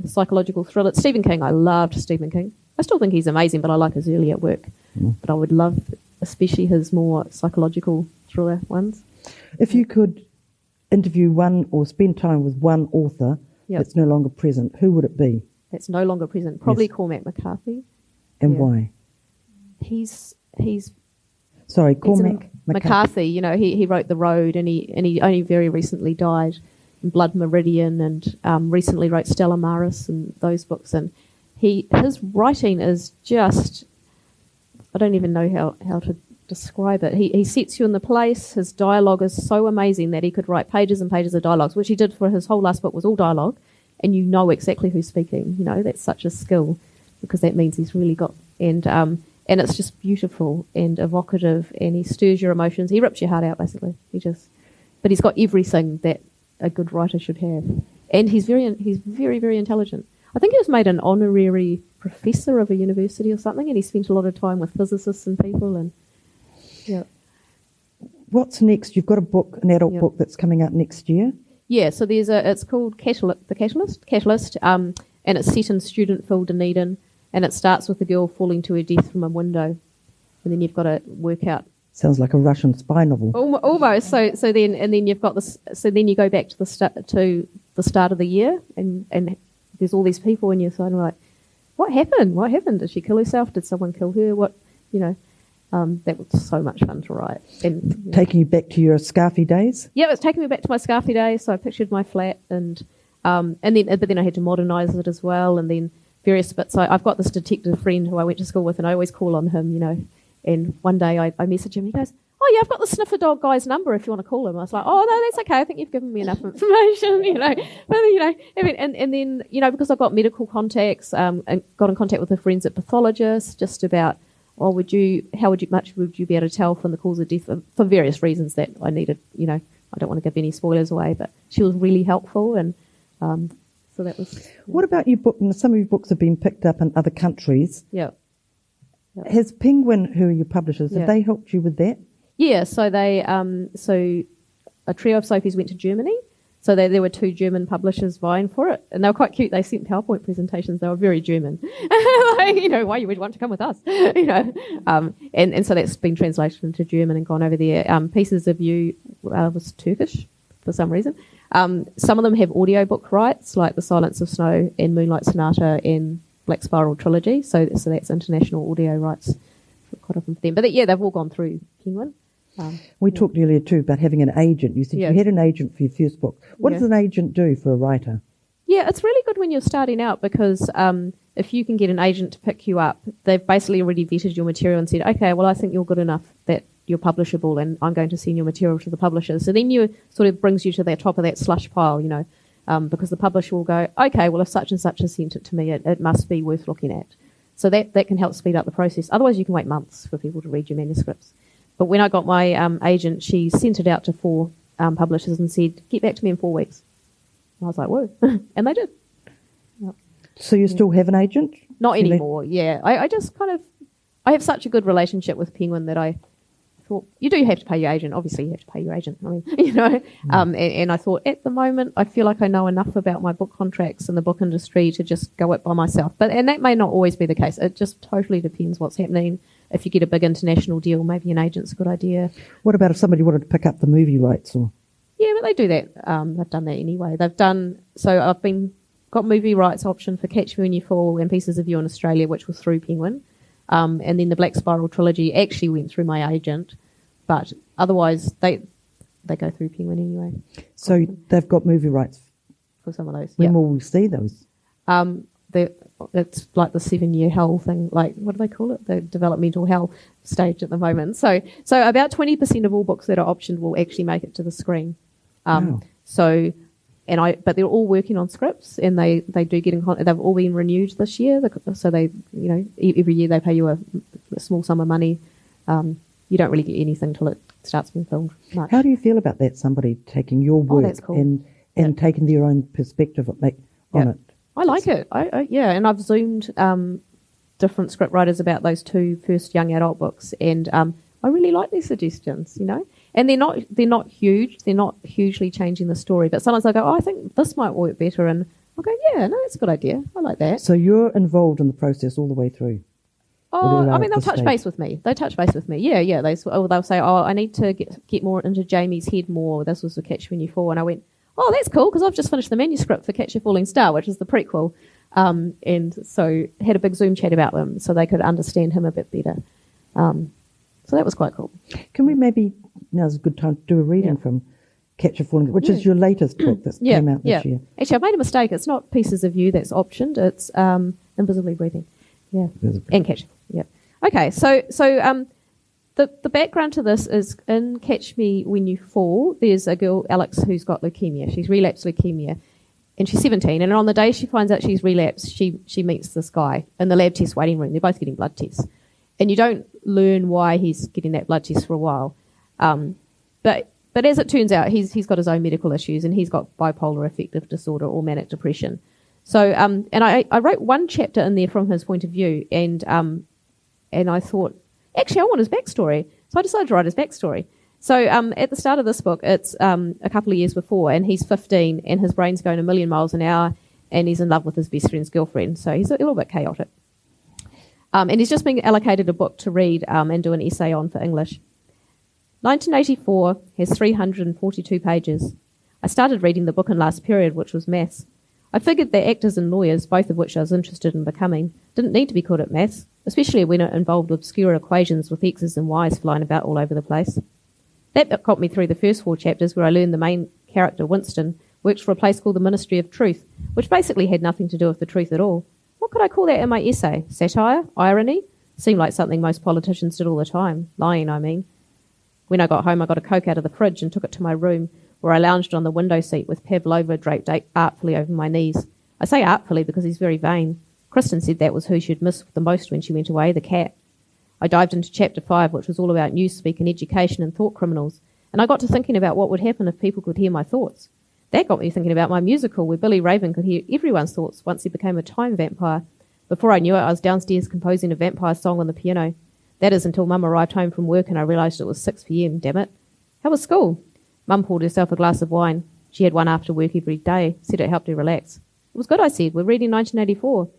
psychological thrillers. Stephen King, I loved Stephen King. I still think he's amazing, but I like his earlier work. But I would love especially his more psychological thriller ones. If you could interview one or spend time with one author that's no longer present, who would it be? That's no longer present. Probably Cormac McCarthy. And why? He's Cormac McCarthy. You know, he wrote The Road, and he only very recently died. In Blood Meridian, and recently wrote Stella Maris and those books. And his writing is just, I don't even know how to describe it. He sets you in the place. His dialogue is so amazing that he could write pages and pages of dialogues, which he did for his whole last book, was all dialogue, and you know exactly who's speaking. You know, that's such a skill, because that means he's really got, and it's just beautiful and evocative, and he stirs your emotions. He rips your heart out, basically. But he's got everything that a good writer should have, and he's very, very intelligent. I think he was made an honorary professor of a university or something, and he spent a lot of time with physicists and people. And what's next? You've got a book, an adult book that's coming out next year. Yeah, so it's called Catalyst, and it's set in Studentville, Dunedin, and it starts with a girl falling to her death from a window, and then you've got to work out. Sounds like a Russian spy novel. Almost. So then you've got this. So then you go back to the start of the year, and there's all these people, and you're sort of like, what happened? What happened? Did she kill herself? Did someone kill her? What, you know? That was so much fun to write. And taking you back to your Scarfy days? Yeah, it's taking me back to my Scarfy days. So I pictured my flat, and then I had to modernise it as well, and then various bits. I've got this detective friend who I went to school with, and I always call on him, you know. And one day I message him, he goes, "Oh yeah, I've got the sniffer dog guy's number if you want to call him." I was like, "Oh no, that's okay. I think you've given me enough information, you know." But you know, and then you know, because I've got medical contacts, and got in contact with a forensic pathologist just about, how would you be able to tell from the cause of death for various reasons that I needed, you know. I don't want to give any spoilers away, but she was really helpful, and so that was. Yeah. What about your book? Some of your books have been picked up in other countries. Yeah. Has Penguin, who are your publishers, have they helped you with that? Yeah, so they so a trio of Sophies went to Germany. So there were 2 German publishers vying for it, and they were quite cute. They sent PowerPoint presentations. They were very German. Like, you know, why you would want to come with us, you know. And so that's been translated into German and gone over there. Pieces of You was Turkish for some reason. Some of them have audiobook rights, like The Silence of Snow and Moonlight Sonata and Black Spiral Trilogy. So that's international audio rights quite often for them. But they've all gone through Penguin. We talked earlier too about having an agent. You said you had an agent for your first book. What does an agent do for a writer? Yeah, it's really good when you're starting out, because if you can get an agent to pick you up, they've basically already vetted your material and said, okay, well, I think you're good enough that you're publishable, and I'm going to send your material to the publishers. So then you sort of brings you to the top of that slush pile, you know, because the publisher will go, okay, well, if such and such has sent it to me, it must be worth looking at. So that can help speed up the process. Otherwise, you can wait months for people to read your manuscripts. But when I got my agent, she sent it out to 4 publishers and said, get back to me in 4 weeks. And I was like, whoa. And they did. Yep. So you still have an agent? Not anymore, yeah. I just kind of, I have such a good relationship with Penguin that I thought, you do have to pay your agent. Obviously, you have to pay your agent. I mean, you know. And I thought, at the moment, I feel like I know enough about my book contracts and the book industry to just go it by myself. And that may not always be the case. It just totally depends what's happening. If you get a big international deal, maybe an agent's a good idea. What about if somebody wanted to pick up the movie rights? Or? Yeah, but they do that. They've done that anyway. So I've got movie rights option for Catch Me When You Fall and Pieces of You in Australia, which was through Penguin. And then the Black Spiral trilogy actually went through my agent, but otherwise they go through Penguin anyway. So they've got movie rights for some of those. When will we see those? It's like the 7-year hell thing, like, what do they call it? The developmental hell stage at the moment. So about 20% of all books that are optioned will actually make it to the screen. Wow. But they're all working on scripts, and they do get in contact. They've all been renewed this year. So they, you know, every year they pay you a small sum of money. You don't really get anything till it starts being filmed. Much. How do you feel about that? Somebody taking your work that's cool. and taking their own perspective on it. I like it. And I've Zoomed different script writers about those 2 first young adult books, and I really like their suggestions, you know. And they're not huge. They're not hugely changing the story, but sometimes I go, I think this might work better, and I'll go, yeah, no, that's a good idea. I like that. So you're involved in the process all the way through. Oh, I mean, they'll touch base with me. They touch base with me. Yeah. They'll say, oh, I need to get more into Jamie's head more. This was the Catch Me When You Fall. And I went, oh, that's cool, because I've just finished the manuscript for Catch Your Falling Star, which is the prequel. And so had a big Zoom chat about them so they could understand him a bit better. So that was quite cool. Can we maybe, now's a good time to do a reading from Catch Your Falling, which is your latest book that came out this year. Actually, I've made a mistake. It's not Pieces of You that's optioned. It's Invisibly Breathing. Yeah, and Catch. Yeah. Okay, so the background to this is in Catch Me When You Fall, there's a girl, Alex, who's got leukemia. She's relapsed leukemia, and she's 17. And on the day she finds out she's relapsed, she meets this guy in the lab test waiting room. They're both getting blood tests. And you don't learn why he's getting that blood test for a while. But as it turns out, he's got his own medical issues, and he's got bipolar affective disorder or manic depression. So, and I wrote one chapter in there from his point of view, and I thought, actually, I want his backstory. So I decided to write his backstory. So at the start of this book, it's a couple of years before, and he's 15, and his brain's going a million miles an hour, and he's in love with his best friend's girlfriend. So he's a little bit chaotic. And he's just been allocated a book to read and do an essay on for English. 1984 has 342 pages. I started reading the book in last period, which was maths. I figured that actors and lawyers, both of which I was interested in becoming, didn't need to be good at maths, especially when it involved obscure equations with x's and y's flying about all over the place. That got me through the first 4 chapters, where I learned the main character, Winston, works for a place called the Ministry of Truth, which basically had nothing to do with the truth at all. What could I call that in my essay? Satire? Irony? Seemed like something most politicians did all the time. Lying, I mean. When I got home, I got a Coke out of the fridge and took it to my room, where I lounged on the window seat with Pavlova draped artfully over my knees. I say artfully because he's very vain. Kristen said that was who she'd miss the most when she went away, the cat. I dived into chapter 5, which was all about newspeak and education and thought criminals, and I got to thinking about what would happen if people could hear my thoughts. That got me thinking about my musical, where Billy Raven could hear everyone's thoughts once he became a time vampire. Before I knew it, I was downstairs composing a vampire song on the piano. That is until Mum arrived home from work and I realised it was 6 p.m, damn it. How was school? Mum poured herself a glass of wine. She had one after work every day, said it helped her relax. It was good, I said. We're reading 1984.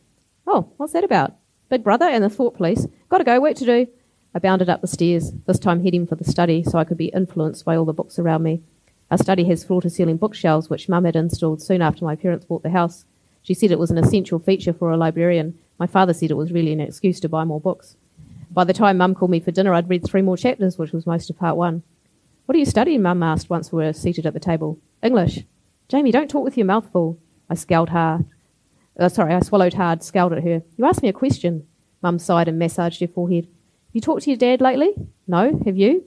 Oh, what's that about? Big Brother and the Thought Police. Got to go, work to do. I bounded up the stairs, this time heading for the study so I could be influenced by all the books around me. Our study has floor-to-ceiling bookshelves, which Mum had installed soon after my parents bought the house. She said it was an essential feature for a librarian. My father said it was really an excuse to buy more books. By the time Mum called me for dinner, I'd read 3 more chapters, which was most of part 1. What are you studying, Mum asked once we were seated at the table. English. Jamie, don't talk with your mouth full. I swallowed hard, scowled at her. You asked me a question. Mum sighed and massaged her forehead. Have you talked to your dad lately? No, have you?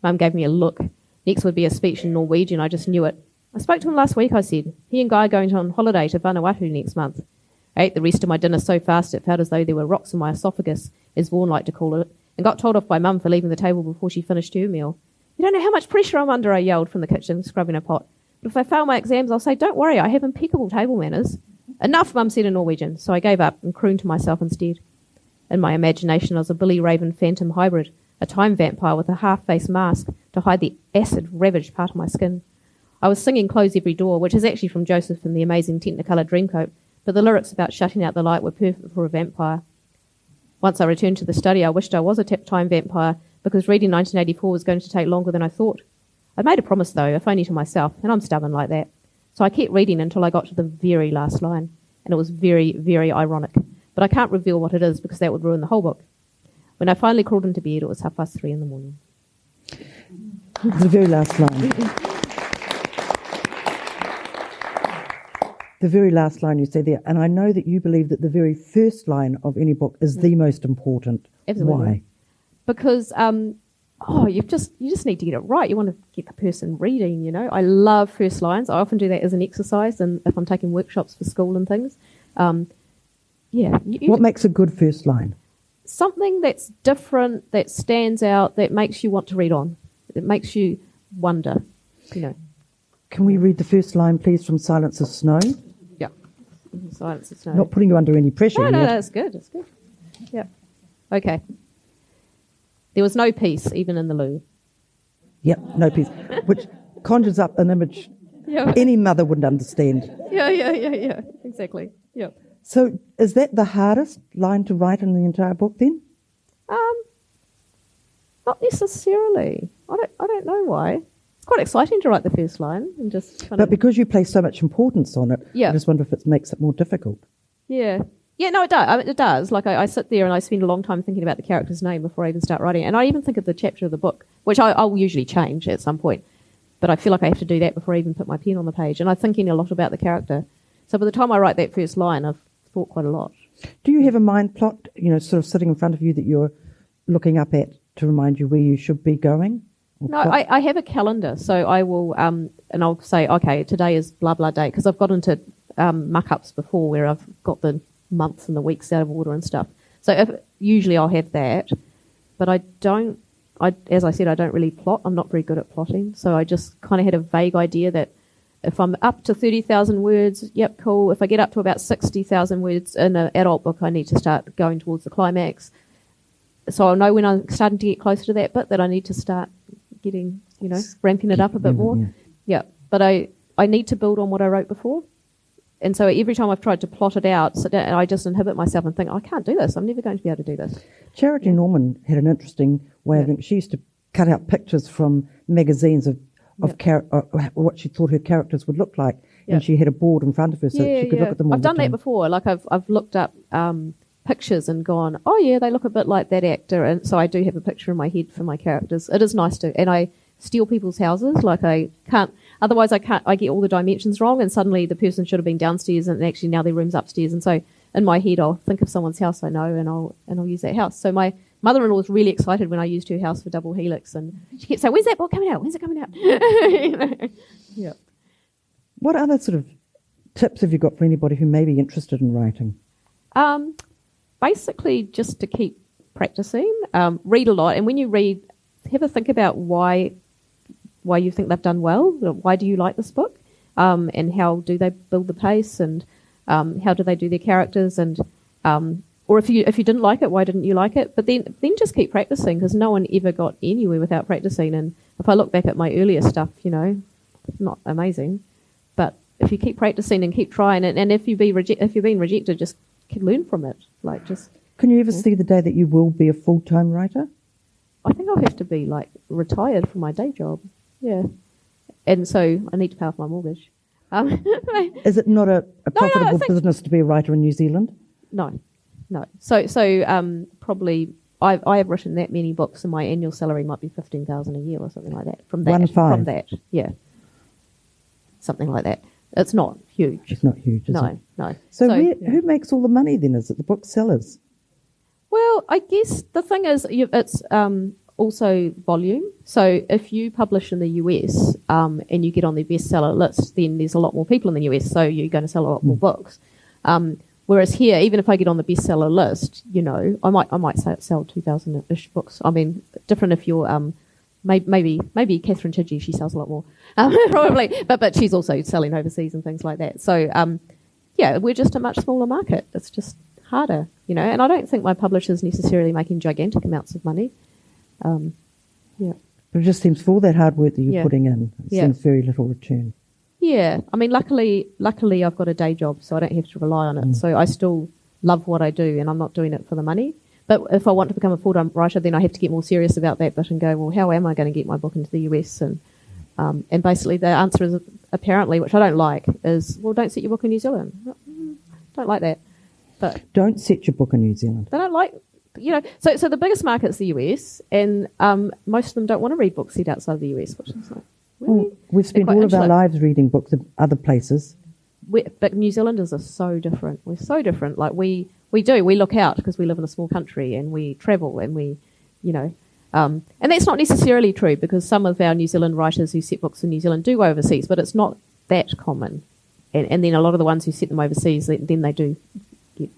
Mum gave me a look. Next would be a speech in Norwegian, I just knew it. I spoke to him last week, I said. He and Guy are going on holiday to Vanuatu next month. I ate the rest of my dinner so fast it felt as though there were rocks in my esophagus, as Vaughan liked to call it, and got told off by Mum for leaving the table before she finished her meal. You don't know how much pressure I'm under, I yelled from the kitchen, scrubbing a pot. But if I fail my exams, I'll say, don't worry, I have impeccable table manners. Enough, Mum said in Norwegian, so I gave up and crooned to myself instead. In my imagination, I was a Billy Raven phantom hybrid, a time vampire with a half-face mask to hide the acid-ravaged part of my skin. I was singing Close Every Door, which is actually from Joseph and the Amazing Technicolor Dreamcoat, but the lyrics about shutting out the light were perfect for a vampire. Once I returned to the study, I wished I was a time vampire, because reading 1984 was going to take longer than I thought. I made a promise, though, if only to myself, and I'm stubborn like that. So I kept reading until I got to the very last line, and it was very, very ironic. But I can't reveal what it is, because that would ruin the whole book. When I finally crawled into bed, it was 3:30 in the morning. The very last line. The very last line you said there, and I know that you believe that the very first line of any book is the most important. Absolutely. Why? Because you just need to get it right. You want to get the person reading, you know. I love first lines. I often do that as an exercise, and if I'm taking workshops for school and things. What makes a good first line? Something that's different, that stands out, that makes you want to read on. It makes you wonder, you know. Can we read the first line, please, from Silence of Snow? Yeah. Silence of Snow. Not putting you under any pressure. No, it's good. It's good. Yeah. Okay. There was no peace, even in the loo. Yep, no peace. Which conjures up an image any mother wouldn't understand. Yeah. Exactly. Yeah. So is that the hardest line to write in the entire book then? Not necessarily. I don't know why. It's quite exciting to write the first line and just But because you place so much importance on it, Yeah. I just wonder if it makes it more difficult. Yeah. Yeah, no, it does. I mean, it does. Like, I sit there and I spend a long time thinking about the character's name before I even start writing. And I even think of the chapter of the book, which I'll usually change at some point. But I feel like I have to do that before I even put my pen on the page. And I'm thinking a lot about the character. So by the time I write that first line, I've thought quite a lot. Do you have a mind plot, sort of sitting in front of you that you're looking up at to remind you where you should be going? No, I have a calendar. So I will, and I'll say, okay, today is blah, blah day. Because I've got into muck-ups before where I've got the months and the weeks out of order and stuff. So usually I'll have that. But as I said, I don't really plot. I'm not very good at plotting. So I just kind of had a vague idea that if I'm up to 30,000 words, yep, cool. If I get up to about 60,000 words in an adult book, I need to start going towards the climax. So I'll know when I'm starting to get closer to that bit that I need to start getting, ramping it up a bit more. Yeah. But I need to build on what I wrote before. And so every time I've tried to plot it out, I just inhibit myself and think, I can't do this. I'm never going to be able to do this. Charity Norman had an interesting way of she used to cut out pictures from magazines of what she thought her characters would look like, and she had a board in front of her so that she could look at them all I've done that before. Like I've looked up pictures and gone, oh yeah, they look a bit like that actor, and so I do have a picture in my head for my characters. It is nice to, and I steal people's houses. Like I can't, otherwise I get all the dimensions wrong, and suddenly the person should have been downstairs, and actually now their room's upstairs. And so in my head, I'll think of someone's house I know, and I'll use that house. So my mother-in-law was really excited when I used her house for Double Helix, and she kept saying, "When's that book coming out? When's it coming out?" Yeah. What other sort of tips have you got for anybody who may be interested in writing? Basically, just to keep practicing, read a lot, and when you read, have a think about why you think they've done well. Why do you like this book? And how do they build the pace? And how do they do their characters? And or if you didn't like it, why didn't you like it? But then just keep practicing, because no one ever got anywhere without practicing. And if I look back at my earlier stuff, not amazing. But if you keep practicing and keep trying, and if you're being rejected, just learn from it. Can you ever see the day that you will be a full-time writer? I think I'll have to be retired from my day job. Yeah. And so I need to pay off my mortgage. Is it not a profitable business to be a writer in New Zealand? No. So probably I have written that many books, and my annual salary might be $15,000 a year or something like that. From that, yeah, something like that. It's not huge. It's not huge, is it? No. So who makes all the money then? Is it the booksellers? Well, I guess the thing is, it's also volume. So if you publish in the US and you get on the bestseller list, then there's a lot more people in the US, so you're going to sell a lot more books. Whereas here, even if I get on the bestseller list, I might sell 2,000-ish books. I mean, different if you're maybe Catherine Chidgey, she sells a lot more, probably, but she's also selling overseas and things like that. So we're just a much smaller market. It's just harder, and I don't think my publisher's necessarily making gigantic amounts of money. But it just seems for all that hard work that you're putting in, it seems very little return. Yeah, I mean, luckily I've got a day job, so I don't have to rely on it. So I still love what I do, and I'm not doing it for the money. But if I want to become a full-time writer, then I have to get more serious about that bit and go, well, how am I going to get my book into the US? And basically the answer is apparently, which I don't like, is, well, don't set your book in New Zealand. Don't like that. But don't set your book in New Zealand. They don't like, so the biggest market's the US, and most of them don't want to read books set outside of the US, which is like, really? Well, we've spent all of our lives reading books in other places. But New Zealanders are so different. We're so different. Like we look out because we live in a small country, and we travel, and we, and that's not necessarily true, because some of our New Zealand writers who set books in New Zealand do go overseas, but it's not that common. And then a lot of the ones who set them overseas, then they do get,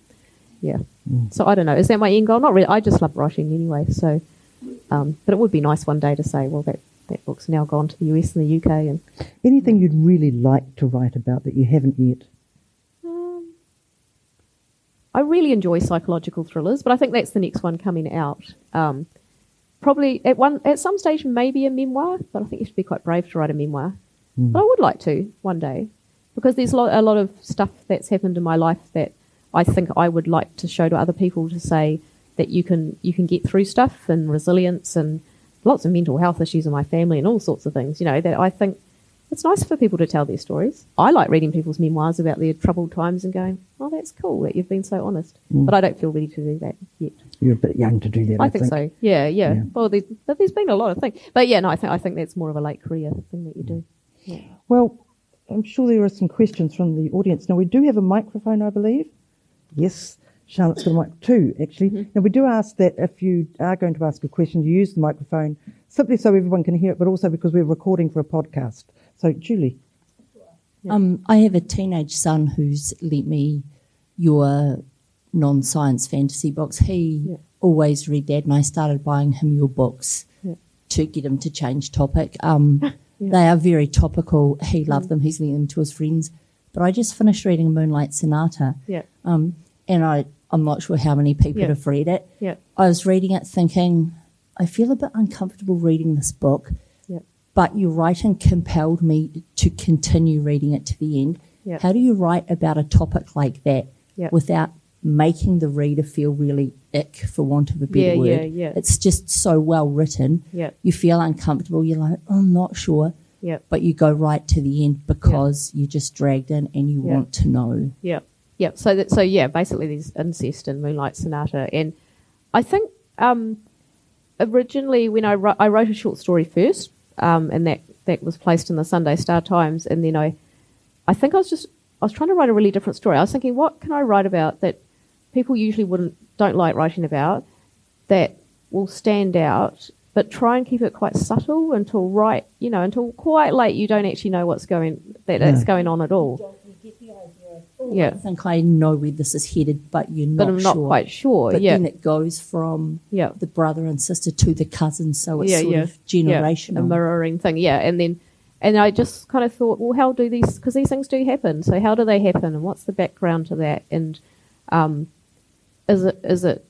So I don't know. Is that my end goal? Not really. I just love writing anyway. So, but it would be nice one day to say, well, that book's now gone to the US and the UK. And anything you'd really like to write about that you haven't yet? I really enjoy psychological thrillers, but I think that's the next one coming out. Probably at some stage maybe a memoir, but I think you should be quite brave to write a memoir. But I would like to one day, because there's a lot of stuff that's happened in my life that I think I would like to show to other people, to say, that you can get through stuff, and resilience, and lots of mental health issues in my family and all sorts of things, that I think it's nice for people to tell their stories. I like reading people's memoirs about their troubled times and going, oh, that's cool that you've been so honest. But I don't feel ready to do that yet. You're a bit young to do that, I think so. Yeah. Well, there's been a lot of things. But yeah, no, I think that's more of a late career thing that you do. Yeah. Well, I'm sure there are some questions from the audience. Now, we do have a microphone, I believe. Yes, Charlotte's got a mic too, actually. Mm-hmm. Now, we do ask that if you are going to ask a question, you use the microphone simply so everyone can hear it, but also because we're recording for a podcast. So, Julie. I have a teenage son who's lent me your non-science fantasy books. He always read that, and I started buying him your books to get him to change topic. They are very topical. He loved them. He's lent them to his friends. But I just finished reading Moonlight Sonata. And I'm not sure how many people have read it. I was reading it thinking, I feel a bit uncomfortable reading this book, but your writing compelled me to continue reading it to the end. How do you write about a topic like that without making the reader feel really ick, for want of a better word? It's just so well written. You feel uncomfortable. You're like, oh, I'm not sure. But you go right to the end because you're just dragged in and you want to know. So basically there's incest in Moonlight Sonata. And I think originally when I wrote a short story first, and that was placed in the Sunday Star Times, and then I think I was trying to write a really different story. I was thinking, what can I write about that people usually don't like writing about, that will stand out, but try and keep it quite subtle until quite late you don't actually know what's going on at all. I think I know where this is headed, but you're not sure. But I'm not quite sure. But then it goes from the brother and sister to the cousin, so it's sort of generational. A mirroring thing, and I just kind of thought, well, how do these, because these things do happen, so how do they happen, and what's the background to that? And is it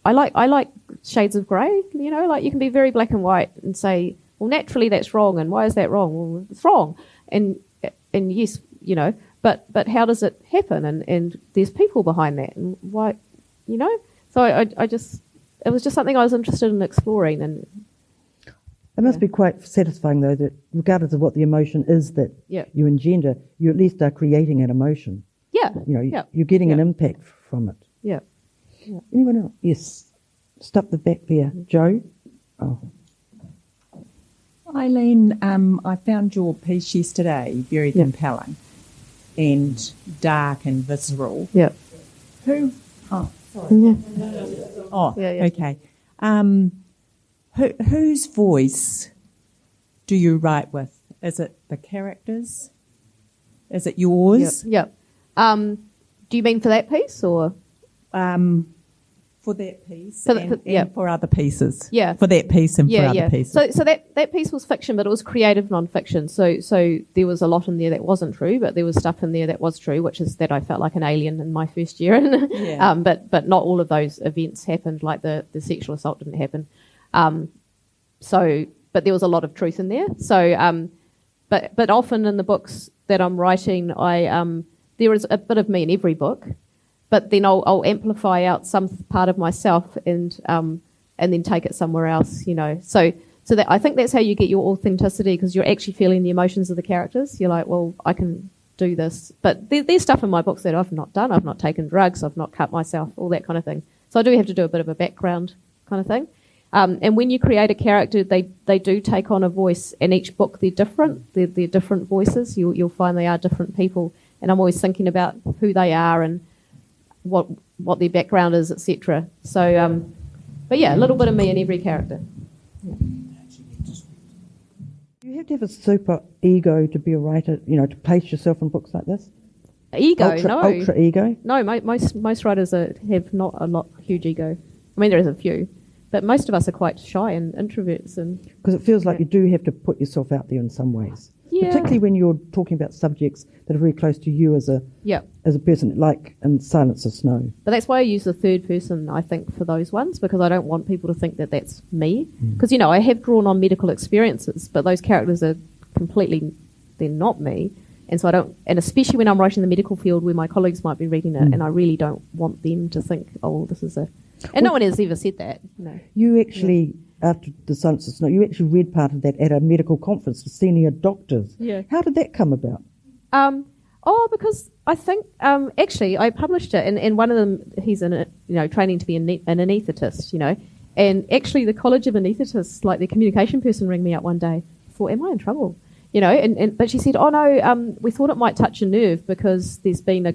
I like shades of grey, like you can be very black and white and say, well, naturally that's wrong, and why is that wrong? Well, it's wrong, and yes, but how does it happen? And there's people behind that, and why, So I just, it was just something I was interested in exploring. And it must be quite satisfying, though, that regardless of what the emotion is that you engender, you at least are creating an emotion. You're getting an impact from it. Anyone else? Yes. Just up the back there. Joe? Oh. Eileen, I found your piece yesterday very compelling and dark and visceral. Who? Oh, sorry. Oh, okay. Whose voice do you write with? Is it the characters? Is it yours? Do you mean for that piece or? For that piece and for other pieces. For that piece and for other pieces. So that piece was fiction, but it was creative non-fiction. So there was a lot in there that wasn't true, but there was stuff in there that was true, which is that I felt like an alien in my first year. But not all of those events happened, like the sexual assault didn't happen. But there was a lot of truth in there. So, but often in the books that I'm writing, there is a bit of me in every book. But then I'll amplify out some part of myself and then take it somewhere else, So that I think that's how you get your authenticity, because you're actually feeling the emotions of the characters. You're like, well, I can do this. But there's stuff in my books that I've not done. I've not taken drugs. I've not cut myself, all that kind of thing. So I do have to do a bit of a background kind of thing. And when you create a character, they do take on a voice. In each book, they're different. They're different voices. You'll find they are different people. And I'm always thinking about who they are and what their background is, etc. So, but yeah, a little bit of me in every character. You have to have a super ego to be a writer, to place yourself in books like this. Ego, ultra ego. No, most writers have not a huge ego. I mean, there is a few, but most of us are quite shy and introverts, and because it feels like you do have to put yourself out there in some ways. Particularly when you're talking about subjects that are very close to you as a person, like in Silence of Snow. But that's why I use the third person, I think, for those ones, because I don't want people to think that that's me. Because, I have drawn on medical experiences, but those characters are they're not me. And so I don't, and especially when I'm writing in the medical field where my colleagues might be reading it, and I really don't want them to think, oh, this is a And no one has ever said that. No. You actually, after the Silence Snow, you actually read part of that at a medical conference to senior doctors. Yeah. How did that come about? Because I think actually I published it, and one of them, he's training to be an anaesthetist, and actually the College of Anaesthetists, like the communication person, rang me up one day. I thought, am I in trouble? But she said, oh no, we thought it might touch a nerve because there'd been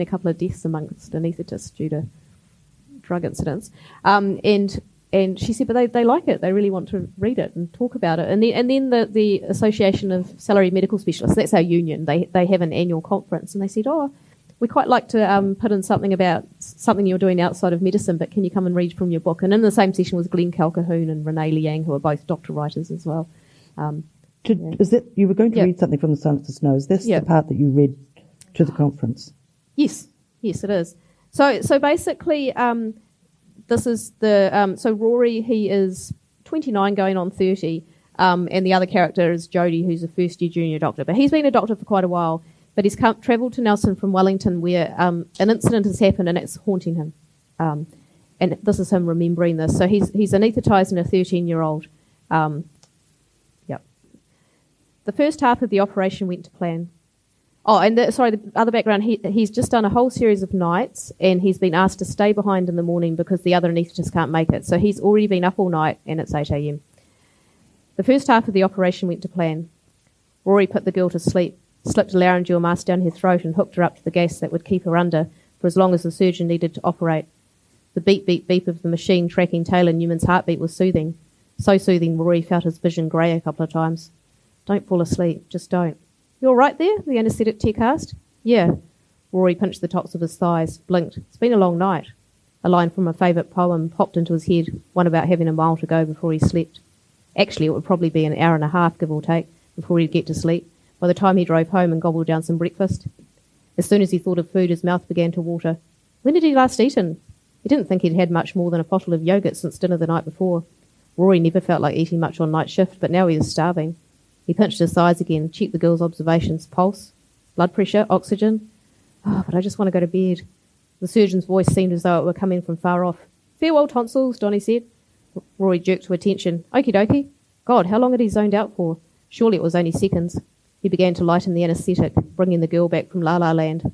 a couple of deaths amongst anaesthetists due to drug incidents, and she said, but they like it. They really want to read it and talk about it. And then the Association of Salaried Medical Specialists, that's our union, they have an annual conference, and they said, oh, we quite like to put in something about something you're doing outside of medicine, but can you come and read from your book? And in the same session was Glenn Calcahoon and Renee Liang, who are both doctor writers as well. Is that you were going to read something from the Silence of Snow? Is this the part that you read to the conference? Yes, it is. So basically, this is the so Rory, he is 29 going on 30, and the other character is Jodie, who's a first year junior doctor. But he's been a doctor for quite a while, but he's travelled to Nelson from Wellington where an incident has happened and it's haunting him. And this is him remembering this. So he's anaesthetising a 13-year-old. The first half of the operation went to plan. Oh, and the other background, he's just done a whole series of nights and he's been asked to stay behind in the morning because the other anaesthetist can't make it. So he's already been up all night and it's 8 a.m. The first half of the operation went to plan. Rory put the girl to sleep, slipped a laryngeal mask down her throat and hooked her up to the gas that would keep her under for as long as the surgeon needed to operate. The beep, beep, beep of the machine tracking Taylor Newman's heartbeat was soothing. So soothing, Rory felt his vision grey a couple of times. Don't fall asleep, just don't. You all right there? The anaesthetic tech asked. Yeah. Rory pinched the tops of his thighs, blinked. It's been a long night. A line from a favourite poem popped into his head, one about having a mile to go before he slept. Actually, it would probably be an hour and a half, give or take, before he'd get to sleep, by the time he drove home and gobbled down some breakfast. As soon as he thought of food, his mouth began to water. When had he last eaten? He didn't think he'd had much more than a bottle of yoghurt since dinner the night before. Rory never felt like eating much on night shift, but now he was starving. He pinched his thighs again, checked the girl's observations, pulse, blood pressure, oxygen. Oh, but I just want to go to bed. The surgeon's voice seemed as though it were coming from far off. Farewell tonsils, Donnie said. Rory jerked to attention. Okie dokie. God, how long had he zoned out for? Surely it was only seconds. He began to lighten the anaesthetic, bringing the girl back from La La Land.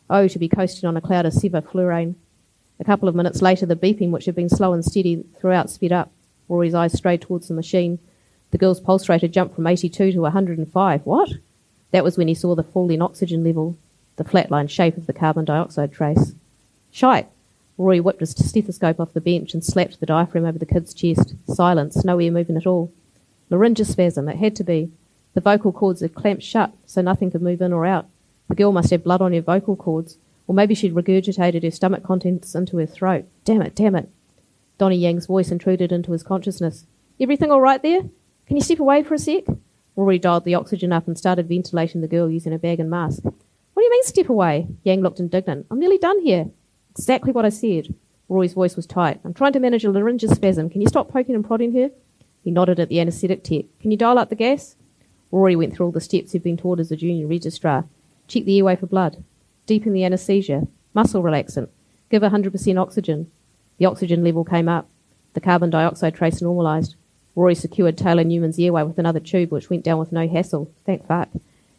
Oh, to be coasting on a cloud of sevoflurane. A couple of minutes later, the beeping, which had been slow and steady throughout, sped up. Rory's eyes strayed towards the machine. The girl's pulse rate had jumped from 82 to 105. What? That was when he saw the fall in oxygen level, the flatline shape of the carbon dioxide trace. Shite! Rory whipped his stethoscope off the bench and slapped the diaphragm over the kid's chest. Silence, no ear moving at all. Laryngospasm, it had to be. The vocal cords had clamped shut, so nothing could move in or out. The girl must have blood on her vocal cords, or maybe she'd regurgitated her stomach contents into her throat. Damn it, damn it. Donnie Yang's voice intruded into his consciousness. Everything all right there? Can you step away for a sec? Rory dialed the oxygen up and started ventilating the girl using a bag and mask. What do you mean step away? Yang looked indignant. I'm nearly done here. Exactly what I said. Rory's voice was tight. I'm trying to manage a laryngospasm. Can you stop poking and prodding her? He nodded at the anaesthetic tech. Can you dial up the gas? Rory went through all the steps he'd been taught as a junior registrar. Check the airway for blood. Deepen the anaesthesia. Muscle relaxant. Give 100% oxygen. The oxygen level came up. The carbon dioxide trace normalised. Rory secured Taylor Newman's airway with another tube, which went down with no hassle. Thank fuck.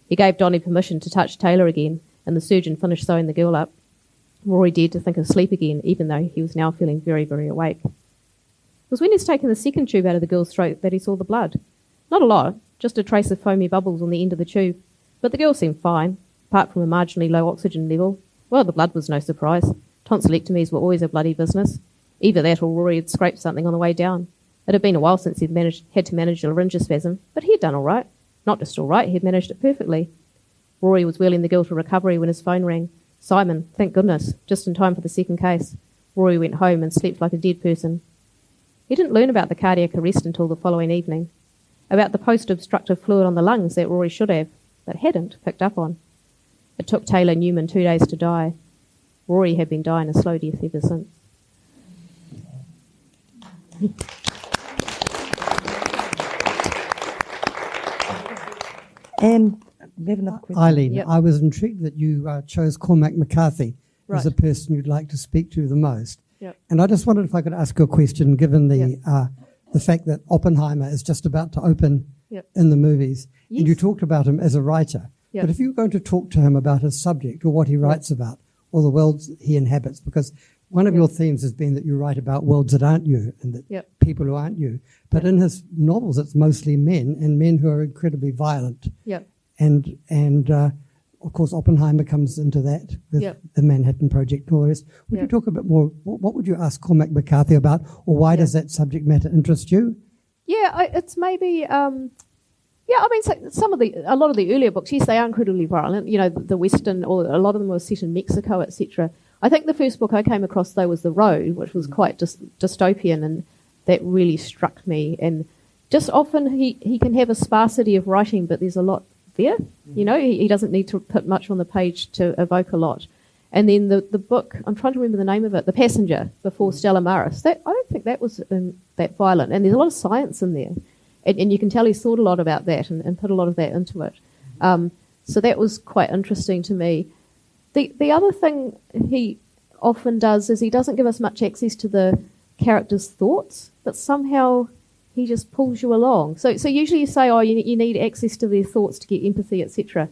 He gave Donnie permission to touch Taylor again, and the surgeon finished sewing the girl up. Rory dared to think of sleep again, even though he was now feeling very, very awake. It was when he'd taken the second tube out of the girl's throat that he saw the blood. Not a lot, just a trace of foamy bubbles on the end of the tube. But the girl seemed fine, apart from a marginally low oxygen level. Well, the blood was no surprise. Tonsillectomies were always a bloody business. Either that or Rory had scraped something on the way down. It had been a while since he'd had to manage a laryngospasm, but he had done all right. Not just all right, he'd managed it perfectly. Rory was wheeling the girl to recovery when his phone rang. Simon, thank goodness, just in time for the second case. Rory went home and slept like a dead person. He didn't learn about the cardiac arrest until the following evening, about the post-obstructive fluid on the lungs that Rory should have, but hadn't picked up on. It took Taylor Newman 2 days to die. Rory had been dying a slow death ever since. And we have another question. Eileen, yep. I was intrigued that you chose Cormac McCarthy as the person you'd like to speak to the most. Yep. And I just wondered if I could ask you a question, given the fact that Oppenheimer is just about to open in the movies. Yes. And you talked about him as a writer. Yep. But if you were going to talk to him about his subject or what he writes about or the worlds he inhabits, because one of your themes has been that you write about worlds that aren't you and that people who aren't you. But in his novels, it's mostly men, and men who are incredibly violent. Yep. And of course, Oppenheimer comes into that with the Manhattan Project and all the rest. Would you talk a bit more? What would you ask Cormac McCarthy about, or why does that subject matter interest you? Yeah, it's maybe. I mean, a lot of the earlier books, yes, they are incredibly violent. You know, the Western, or a lot of them were set in Mexico, etc. I think the first book I came across, though, was The Road, which was quite dystopian, and that really struck me. And just often he can have a sparsity of writing, but there's a lot there. You know, he doesn't need to put much on the page to evoke a lot. And then the book, I'm trying to remember the name of it, The Passenger, before Stella Maris. I don't think that was that violent. And there's a lot of science in there. And you can tell he's thought a lot about that and put a lot of that into it. So that was quite interesting to me. The other thing he often does is he doesn't give us much access to the character's thoughts, but somehow he just pulls you along. So usually you say, you need access to their thoughts to get empathy, etc.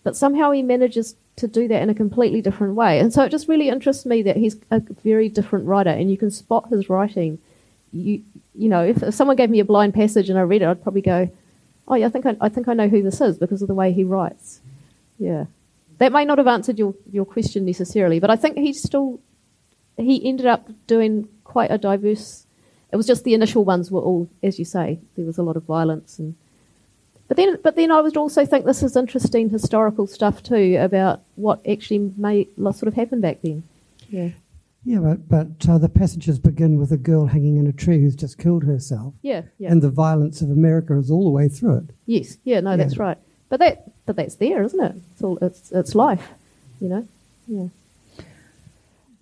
But somehow he manages to do that in a completely different way. And so it just really interests me that he's a very different writer, and you can spot his writing. You know, if someone gave me a blind passage and I read it, I'd probably go, oh yeah, I think I know who this is because of the way he writes. Yeah. That may not have answered your question necessarily, but I think he ended up doing quite a diverse. It was just the initial ones were all, as you say, there was a lot of violence, but then I would also think this is interesting historical stuff too about what actually may sort of happen back then. Yeah. Yeah, but the passages begin with a girl hanging in a tree who's just killed herself. Yeah. And the violence of America is all the way through it. Yes. Yeah. No, that's right. But that's there, isn't it? It's life, you know. Yeah.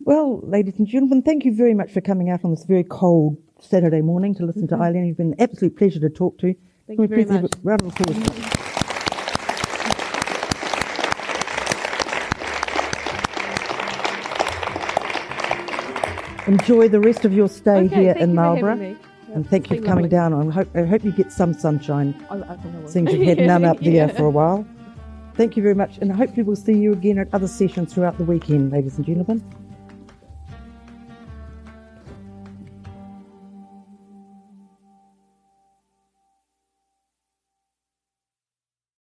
Well, ladies and gentlemen, thank you very much for coming out on this very cold Saturday morning to listen to Eileen. You've been an absolute pleasure to talk to. Thank you very much. Round of applause. Enjoy the rest of your stay here in Marlborough. And thank you for coming down. I hope you get some sunshine, since you've had none up there for a while. Thank you very much, and hopefully we'll see you again at other sessions throughout the weekend, ladies and gentlemen.